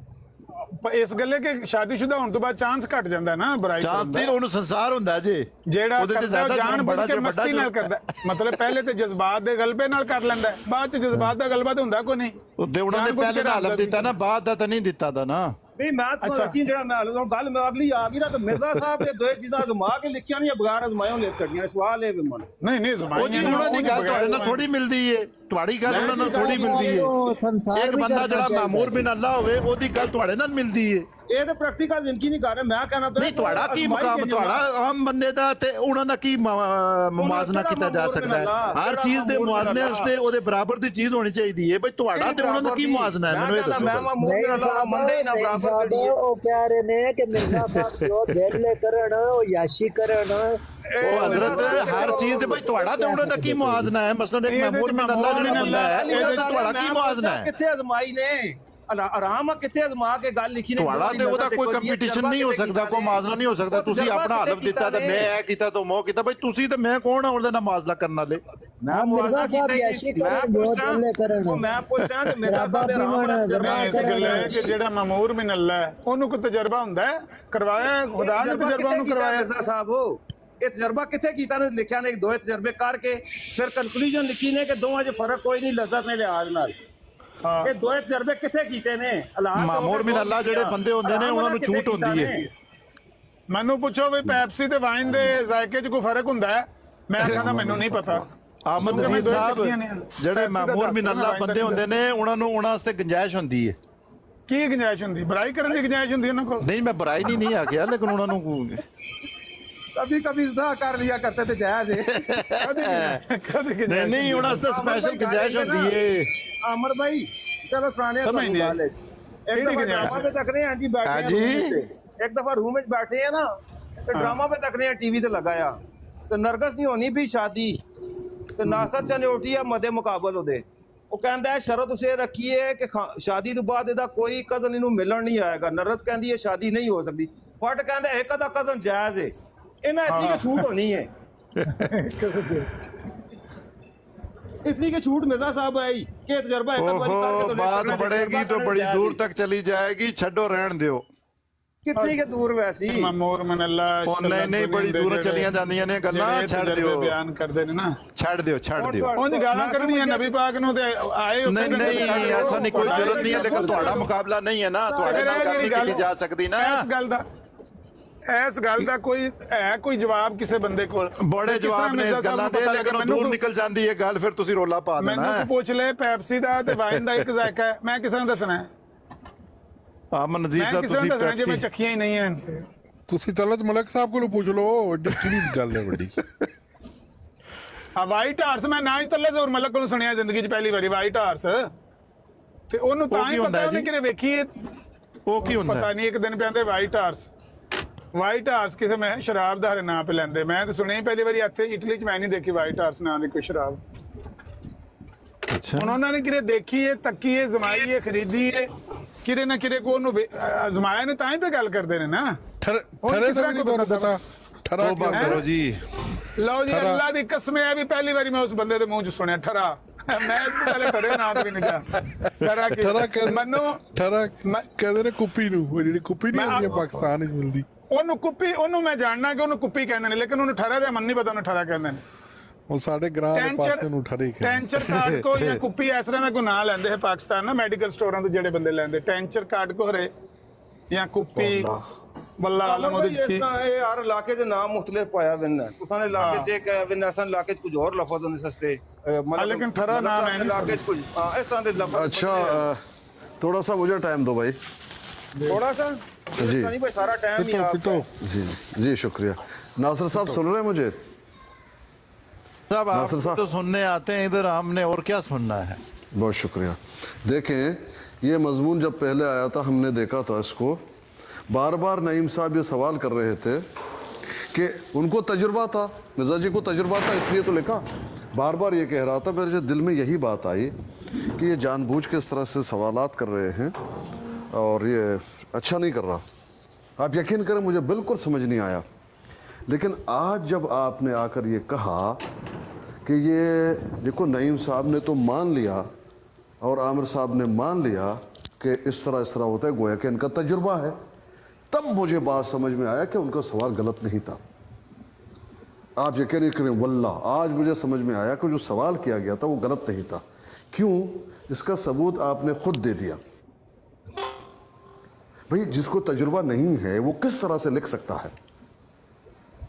ਇਸ ਗੱਲੇ ਕਿ ਸ਼ਾਦੀशुदा ਹੋਣ ਤੋਂ ਬਾਅਦ ਚਾਂਸ ਘਟ ਜਾਂਦਾ ਨਾ ਬਰਾਈ ਦਾ, ਚਾਂਸ ਤੇ ਉਹਨੂੰ ਸੰਸਾਰ ਹੁੰਦਾ ਜੀ ਜਿਹੜਾ ਉਹਦੇ ਤੇ ਜ਼ਿਆਦਾ ਜਾਨ ਬੜਾ ਕੇ ਮਸਤੀ ਨਾਲ ਕਰਦਾ। ਮਤਲਬ ਪਹਿਲੇ ਤੇ ਜਜ਼ਬਾਤ ਦੇ ਗਲਬੇ ਨਾਲ ਕਰ ਲੈਂਦਾ, ਬਾਅਦ ਚ ਜਜ਼ਬਾਤ ਦਾ ਗਲਬਾ ਤੇ ਹੁੰਦਾ ਕੋਈ ਨਹੀਂ। ਉਹਦੇ ਉਹਨਾਂ ਨੇ ਪਹਿਲੇ ਦਾ ਹਲਫ ਦਿੱਤਾ ਨਾ, ਬਾਅਦ ਦਾ ਤਾਂ ਨਹੀਂ ਦਿੱਤਾ ਦਾ ਨਾ। नहीं मैं तो ਜਿਹੜਾ ਮੈਂ ਗੱਲ ਮੈਂ ਅਗਲੀ ਆ ਗਈ ਨਾ ਤੇ ਮਿਰਜ਼ਾ ਸਾਹਿਬ ਦੇ ਦੋ ਚੀਜ਼ਾਂ ਅਜ਼ਮਾ ਕੇ ਲਿਖੀਆਂ ਨਹੀਂ, ਬਗੈਰ ਅਜ਼ਮਾਇਓ ਲਿਖ ਛੱਡੀਆਂ। ਸਵਾਲ ਇਹ ਵੀ ਮਨ ਨਹੀਂ ਉਹ ਜੀ ਉਹਨਾਂ ਦੀ ਗੱਲ ਤੁਹਾਡੇ ਨਾਲ ਥੋੜੀ ਮਿਲਦੀ ਏ, ਤੁਹਾਡੀ ਗੱਲ ਉਹਨਾਂ ਨਾਲ ਥੋੜੀ ਮਿਲਦੀ ਏ। ਇੱਕ ਬੰਦਾ ਜਿਹੜਾ ਮਾਮੂਰ ਬਿਨ ਅੱਲਾ ਹੋਵੇ ਉਹਦੀ ਗੱਲ ਤੁਹਾਡੇ ਨਾਲ ਮਿਲਦੀ ਏ। ਇਹ ਤਾਂ ਪ੍ਰੈਕਟੀਕਲ ਜ਼ਿੰਦਗੀ ਨਹੀਂ ਕਰ ਰਹੇ। ਮੈਂ ਕਹਿਣਾ ਨਹੀਂ ਤੁਹਾਡਾ ਕੀ ਮੁਕਾਮ, ਤੁਹਾਡਾ ਆਮ ਬੰਦੇ ਦਾ ਤੇ ਉਹਨਾਂ ਦਾ ਕੀ ਮੁਆਜ਼ਨਾ ਕੀਤਾ ਜਾ ਸਕਦਾ ਹੈ? ਹਰ ਚੀਜ਼ ਦੇ ਮੁਆਜ਼ਨੇ ਵਾਸਤੇ ਉਹਦੇ ਬਰਾਬਰ ਦੀ ਚੀਜ਼ ਹੋਣੀ ਚਾਹੀਦੀ ਹੈ। ਬਈ ਤੁਹਾਡਾ ਤੇ ਉਹਨਾਂ ਦਾ ਕੀ ਮੁਆਜ਼ਨਾ ਹੈ ਮੈਨੂੰ ਇਹ ਦੱਸੋ। ਉਹ ਕਹਿ ਰਹੇ ਨੇ ਕਿ ਮਿਰਜ਼ਾ ਸਾਹਿਬ ਜੋ ਦਿਲ ਕਰਨ ਉਹ ਯਾਸ਼ੀ ਕਰਨ ਉਹ ਹਜ਼ਰਤ ਹਰ ਚੀਜ਼ ਦੇ ਬਈ ਤੁਹਾਡਾ ਤੇ ਉਹਨਾਂ ਦਾ ਕੀ ਮੁਆਜ਼ਨਾ ਹੈ? ਮਸਲਨ ਇੱਕ ਮਾਮੂਰ ਬਿਨ ਅੱਲਾ ਜਿਹੜਾ ਬੰਦਾ ਹੈ ਉਹਦਾ ਤੁਹਾਡਾ ਕੀ ਮੁਆਜ਼ਨਾ ਹੈ? ਕਿੱਥੇ ਅਜ਼ਮਾਈ ਨੇ ਆਰਾਮ ਕਿੱਥੇ ਅਜ਼ਮਾ ਕੇ ਗੱਲ ਲਿਖੀ ਨੇ? ਤੁਹਾਡਾ ਤੇ ਉਹਦਾ ਕੋਈ ਕੰਪੀਟੀਸ਼ਨ ਨਹੀਂ ਹੋ ਸਕਦਾ, ਕੋਈ ਮੁਆਜ਼ਨਾ ਨਹੀਂ ਹੋ ਸਕਦਾ। ਤੁਸੀਂ ਆਪਣਾ ਹਲਫ ਦਿੱਤਾ ਤੇ ਮੈਂ ਇਹ ਕੀਤਾ ਤਾਂ ਮੋਹ ਕੀਤਾ। ਬਈ ਤੁਸੀਂ ਤੇ ਮੈਂ ਕੌਣ ਆ ਉਹਦੇ ਨਾਲ ਮੁਆਜ਼ਨਾ ਕਰਨ ਵਾਲੇ? ਮੈਂ ਮਿਰਜ਼ਾ ਸਾਹਿਬ ਯਾਸ਼ੀ ਕਰਨ ਜੋ ਦਿਲ ਕਰਨ। ਮੈਂ ਪੁੱਛਾਂ ਤੇ ਮੇਰਾ ਕਿ ਜਿਹੜਾ ਮਾਮੂਰ ਬਿਨ ਅੱਲਾ ਹੈ ਉਹਨੂੰ ਕੋਈ ਤਜਰਬਾ ਹੁੰਦਾ ਹੈ? ਕਰਵਾਇਆ ਖੁਦਾ ਨੇ ਤਜਰਬਾ ਉਹਨੂੰ ਕਰਵਾਇਆ? ਮਿਰਜ਼ਾ ਸਾਹਿਬ ਇਹ ਤਜਰਬਾ ਕਿੱਥੇ ਕੀਤਾ ਨੇ ਲਿਖਿਆ ਨੇ ਦੋਏ ਤਜਰਬੇ ਕਰਕੇ ਫਿਰ ਕਨਕਲੂਜਨ ਲਿਖੀ ਨੇ ਕਿ ਦੋਵਾਂ 'ਚ ਫਰਕ ਕੋਈ ਨਹੀਂ ਲਜ਼ਤ ਨੇ ਲਿਹਾਜ਼ ਨਾਲ ਇਹ ਦੋਏ ਤਜਰਬੇ ਕਿੱਥੇ ਕੀਤੇ ਨੇ ਮਾਮੂਰ ਬਿਨ ਅੱਲਾ ਜਿਹੜੇ ਬੰਦੇ ਹੁੰਦੇ ਨੇ ਉਹਨਾਂ ਨੂੰ ਛੂਟ ਹੁੰਦੀ ਹੈ ਮੈਨੂੰ ਪੁੱਛੋ ਵੀ ਪੈਪਸੀ ਤੇ ਵਾਈਨ ਦੇ ਜ਼ਾਇਕੇ 'ਚ ਕੋਈ ਫਰਕ ਹੁੰਦਾ ਹੈ ਮੈਂ ਕਹਿੰਦਾ ਮੈਨੂੰ ਨਹੀਂ ਪਤਾ ਆਮਦ ਨਜ਼ੀਰ ਸਾਹਿਬ ਜਿਹੜੇ ਮਾਮੂਰ ਬਿਨ ਅੱਲਾ ਬੰਦੇ ਹੁੰਦੇ ਨੇ ਉਹਨਾਂ ਵਾਸਤੇ ਗੁੰਜਾਇਸ਼ ਹੁੰਦੀ ਹੈ ਕੀ ਗੁੰਜਾਇਸ਼ ਹੁੰਦੀ ਬੁਰਾਈ ਕਰਨ ਦੀ ਗੁੰਜਾਇਸ਼ ਹੁੰਦੀ ਉਹਨਾਂ ਕੋਲ ਨਹੀਂ ਮੈਂ ਬੁਰਾਈ ਨਹੀਂ ਆ ਗਿਆ ਲੇਕਿਨ ਉਹਨਾਂ ਨੂੰ कभी कभी कर लिया करते थे जायज नहीं ਉਹਨਾਂ ਵਾਸਤੇ ਸਪੈਸ਼ਲ ਗੁੰਜਾਇਸ਼ ਹੁੰਦੀ ਹੈ आमर भाई चलो पुराने एक दफा ड्रामा पे तक रहे हैं जी बैठे हैं एक दफा रूम में बैठे हैं ना तो ड्रामा पे तक रहे हैं टीवी ते लगाया तो नरगस नहीं होनी भी शादी तो नासर चने उठी है मदे मुकाबल ओदे ਉਹ ਕਹਿੰਦਾ ਹੈ ਸ਼ਰਤ ਉਸੇ ਰੱਖੀ ਹੈ ਕਿ ਸ਼ਾਦੀ ਤੋਂ ਬਾਅਦ ਇਹਦਾ ਕੋਈ ਕਜ਼ਨ ਇਹਨੂੰ ਮਿਲਣ ਨਹੀਂ ਆਏਗਾ ਨਰਗਸ ਕਹਿੰਦੀ ਹੈ ਸ਼ਾਦੀ ਨਹੀਂ ਹੋ ਸਕਦੀ ਫਟ ਕਹਿੰਦਾ ਇੱਕ ਦਾ ਕਜ਼ਨ ਜਾਇਜ਼ ਹੈ इतना इतनी की छूट होनी है इतनी की छूट मिर्जा साहब आई कि तजर्बा बात बढ़ेगी तो बड़ी दूर तक चली जाएगी छड्डो रहन दियो कितनी के दूर वैसी मामूर बिन अल्ला नहीं बड़ी दूर चलियां जांदियां ने गल्लां छड़ दियो बयान करदे ने ना छड़ दियो उंज गालां करनी है नबी पाक नु ते आए नहीं ऐसा नहीं कोई जरूरत नहीं है लेकिन तुम्हारा मुकाबला नहीं है ना तुम्हारे नाल करनी की जा सकदी ना इस गल दा ਇਸ ਗੱਲ ਦਾ ਕੋਈ ਜਵਾਬ ਕਿਸੇ ਬੰਦੇ ਕੋਲ ਬੜੇ ਜਵਾਬ ਨੇ ਇਸ ਗੱਲਾਂ ਦੇ ਲੇਕਿਨ ਦੂਰ ਨਿਕਲ ਜਾਂਦੀ ਹੈ ਗੱਲ ਫਿਰ ਤੁਸੀਂ ਰੋਲਾ ਪਾ ਦੇਣਾ ਮੈਨੂੰ ਪੁੱਛ ਲੈ ਪੈਪਸੀ ਦਾ ਤੇ ਵਾਈਨ ਦਾ ਇੱਕ ਜ਼ਾਇਕਾ ਹੈ ਮੈਂ ਕਿਸ ਨੂੰ ਦੱਸਣਾ ਹੈ ਆਮਨ ਨਜ਼ੀਰ ਸਾਹਿਬ ਤੁਸੀਂ ਪੈਪਸੀ ਮੈਂ ਚੱਖੀਆਂ ਹੀ ਨਹੀਂ ਹਨ ਤੁਸੀਂ ਤਲਤ ਮਲਕ ਸਾਹਿਬ ਕੋਲੋਂ ਪੁੱਛ ਲਓ ਏਡੀ ਕਿਹੜੀ ਗੱਲ ਹੈ ਵੱਡੀ ਆ ਵਾਈਟ ਹਾਰਸ ਮੈਂ ਨਾ ਹੀ ਤਲਤ ਜ਼ੋਰ ਮਲਕ ਕੋਲੋਂ ਸੁਣਿਆ ਜ਼ਿੰਦਗੀ 'ਚ ਪਹਿਲੀ ਵਾਰੀ ਵਾਈਟ ਹਾਰਸ ਤੇ ਉਹਨੂੰ ਤਾਂ ਹੀ ਪਤਾ ਉਹਨੇ ਕਿਨੇ ਵੇਖੀ ਉਹ ਕੀ ਹੁੰਦਾ ਪਤਾ ਨਹੀਂ ਇੱਕ ਦਿਨ ਪਿਆਂਦੇ ਵਾਈਟ ਹਾਰਸ ਵਾਈਟ ਹਾਰਸ ਕਿਸੇ ਮੈਂ ਸ਼ਰਾਬ ਦਾ ਨਾਂ पे ਲੈਂਦੇ ਮੈਂ ਤਾਂ ਸੁਣਿਆ ਪਹਿਲੀ ਵਾਰੀ ਇੱਥੇ ਇਟਲੀ 'ਚ ਮੈਂ ਨਹੀਂ ਦੇਖੀ ਵਾਈਟ ਹਾਰਸ ਨਾਂ ਦੀ ਕੋਈ ਸ਼ਰਾਬ ਅੱਛਾ ਉਹਨਾਂ ਨੇ ਕਿਰੇ ਦੇਖੀ ਹੈ ਤੱਕੀ ਹੈ ਜ਼ਮਾਈ ਹੈ ਖਰੀਦੀ ਹੈ ਕਿਰੇ ਨਾ ਕਿਰੇ ਕੋ ਉਹਨੂੰ ਅਜ਼ਮਾਇਆ ਨੇ ਤਾਂ ਹੀ ਤੇ ਗੱਲ ਕਰਦੇ ਨੇ ਨਾ ਠਰੇ ਤਾਂ ਨਹੀਂ ਤੁਹਾਨੂੰ ਪਤਾ ਠਰਾ ਤੋਬਾ ਕਰੋ ਜੀ ਲਓ ਜੀ ਅੱਲਾ ਦੀ ਕਸਮ ਹੈ ਵੀ ਪਹਿਲੀ ਵਾਰੀ ਮੈਂ ਉਸ ਬੰਦੇ ਦੇ ਮੂੰਹ 'ਚ ਸੁਣਿਆ ਠਰਾ ਮੈਂ ਪਹਿਲੇ ਕਦੇ ਨਾਮ ਵੀ ਨਹੀਂ ਕਿਹਾ ਠਰਾ ਮੈਨੂੰ ਠਰਾ ਕਹਿੰਦੇ ਨੇ ਕੁੱਪੀ ਨੂੰ ਉਹ ਜਿਹੜੀ ਕੁੱਪੀ ਨਹੀਂ ਹੁੰਦੀ ਪਾਕਿਸਤਾਨ ਵਿੱਚ ਮਿਲਦੀ ਉਹਨੂੰ ਕੁੱਪੀ ਉਹਨੂੰ ਮੈਂ ਜਾਣਨਾ ਕਿ ਉਹਨੂੰ ਕੁੱਪੀ ਕਹਿੰਦੇ ਨੇ ਲੇਕਿਨ ਉਹਨੂੰ ਠਰਾ ਦਾ ਮਨ ਨਹੀਂ ਪਤਾ ਉਹਨੂੰ ਠਰਾ ਕਹਿੰਦੇ ਨੇ ਉਹ ਸਾਡੇ ਗ੍ਰਾਮ ਦੇ ਪਾਸੇ ਨੂੰ ਠਰੀ ਕਹਿੰਦੇ ਟੈਂਚਰ ਕਾਰਡ ਕੋ ਜਾਂ ਕੁੱਪੀ ਇਸ ਤਰ੍ਹਾਂ ਦਾ ਕੋਈ ਨਾਂ ਲੈਂਦੇ ਹੈ ਪਾਕਿਸਤਾਨ ਨਾ ਮੈਡੀਕਲ ਸਟੋਰਾਂ ਤੋਂ ਜਿਹੜੇ ਬੰਦੇ ਲੈਂਦੇ ਟੈਂਚਰ ਕਾਰਡ ਕੋ ਹਰੇ ਜਾਂ ਕੁੱਪੀ ਵੱਲਾ ਆਲਮ ਉਹਦੇ ਚ ਕੀ ਇਹ ਹਰ ਇਲਾਕੇ ਦੇ ਨਾਮ ਮੁxtਲਿਫ ਪਾਇਆ ਵਿੰਨਾ ਤੁਸਾਂ ਇਲਾਕੇ ਚ ਇੱਕ ਵਿੰਨਾ ਅਸਾਂ ਇਲਾਕੇ ਚ ਕੁਝ ਹੋਰ ਲਫ਼ਜ਼ ਹੁੰਦੇ ਸਸਤੇ लेकिन ठरा नाम है इलाके कुछ इस तरह दे लफ्ज अच्छा थोड़ा सा मुझे टाइम दो भाई थोड़ा सा जी नहीं भाई सारा टाइम ही आपका जी जी शुक्रिया नासिर साहब सुन रहे हैं मुझे साहब आप तो सुनने आते हैं इधर हमने और क्या सुनना है बहुत शुक्रिया देखें ये मजमून जब पहले आया था हमने देखा था इसको बार बार नईम साहब ये सवाल कर रहे थे कि उनको तजुर्बा था मिर्जा जी को तजुर्बा था इसलिए तो लिखा बार बार ये कह रहा था मेरे दिल में यही बात आई कि ये जानबूझ के इस तरह से सवालात कर रहे हैं और ये अच्छा नहीं कर रहा आप यकीन करें मुझे बिल्कुल समझ नहीं आया लेकिन आज जब आपने आकर ये कहा कि ये देखो नईम साहब ने तो मान लिया और आमिर साहब ने मान लिया कि इस तरह होता है गोया कि इनका तजुर्बा है तब मुझे बात समझ में आया कि उनका सवाल गलत नहीं था आप यकीन करें वल्ला आज मुझे समझ में आया कि जो सवाल किया गया था वो गलत नहीं था क्यों इसका सबूत आपने खुद दे दिया भाई जिसको तजुर्बा नहीं है वो किस तरह से लिख सकता है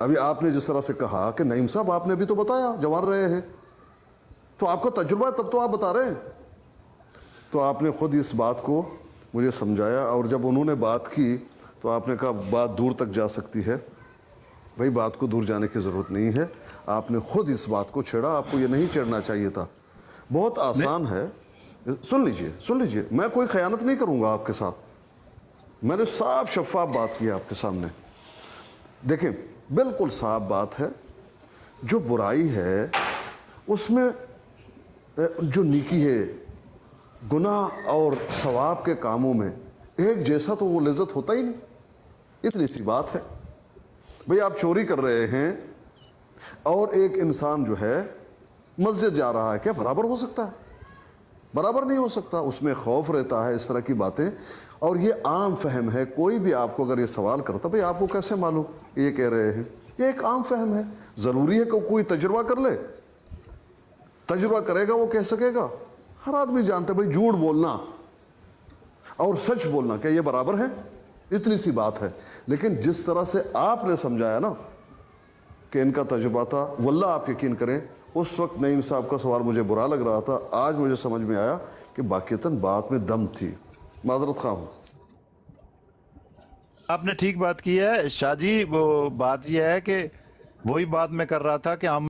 अभी आपने जिस तरह से कहा कि नईम साहब आपने भी तो बताया जवान रहे हैं तो आपका तजुर्बा तब तो आप बता रहे हैं तो आपने खुद इस बात को मुझे समझाया और जब उन्होंने बात की तो आपने कहा बात दूर तक जा सकती है भाई बात को दूर जाने की ज़रूरत नहीं है आपने खुद इस बात को छेड़ा आपको ये नहीं छेड़ना चाहिए था बहुत आसान है सुन लीजिए मैं कोई ख़यानत नहीं करूँगा आपके साथ मैंने साफ शफाफ बात की आपके सामने देखें बिल्कुल साफ बात है जो बुराई है उसमें जो नेकी है गुनाह और सवाब के कामों में एक जैसा तो वो लज्जत होता ही नहीं इतनी सी बात है भाई आप चोरी कर रहे हैं और एक इंसान जो है मस्जिद जा रहा है क्या बराबर हो सकता है बराबर नहीं हो सकता उसमें खौफ रहता है इस तरह की बातें और ये आम फहम है कोई भी आपको अगर ये सवाल करता भाई आपको कैसे मालूम ये कह रहे हैं ये एक आम फहम है। जरूरी है कि कोई तजुर्बा कर ले, तजुर्बा करेगा वो कह सकेगा। हर आदमी जानता है भाई झूठ बोलना और सच बोलना क्या ये बराबर है? इतनी सी बात है। लेकिन जिस तरह से आपने समझाया ना कि इनका तजुर्बा था, वल्लाह आप यकीन करें उस वक्त नईम साहब का सवाल मुझे बुरा लग रहा था, आज मुझे समझ में आया कि बाकियतन बात में दम थी। माजरत खां हूं। आपने ठीक बात की है शाह जी। वो बात यह है कि वही बात मैं कर रहा था कि हम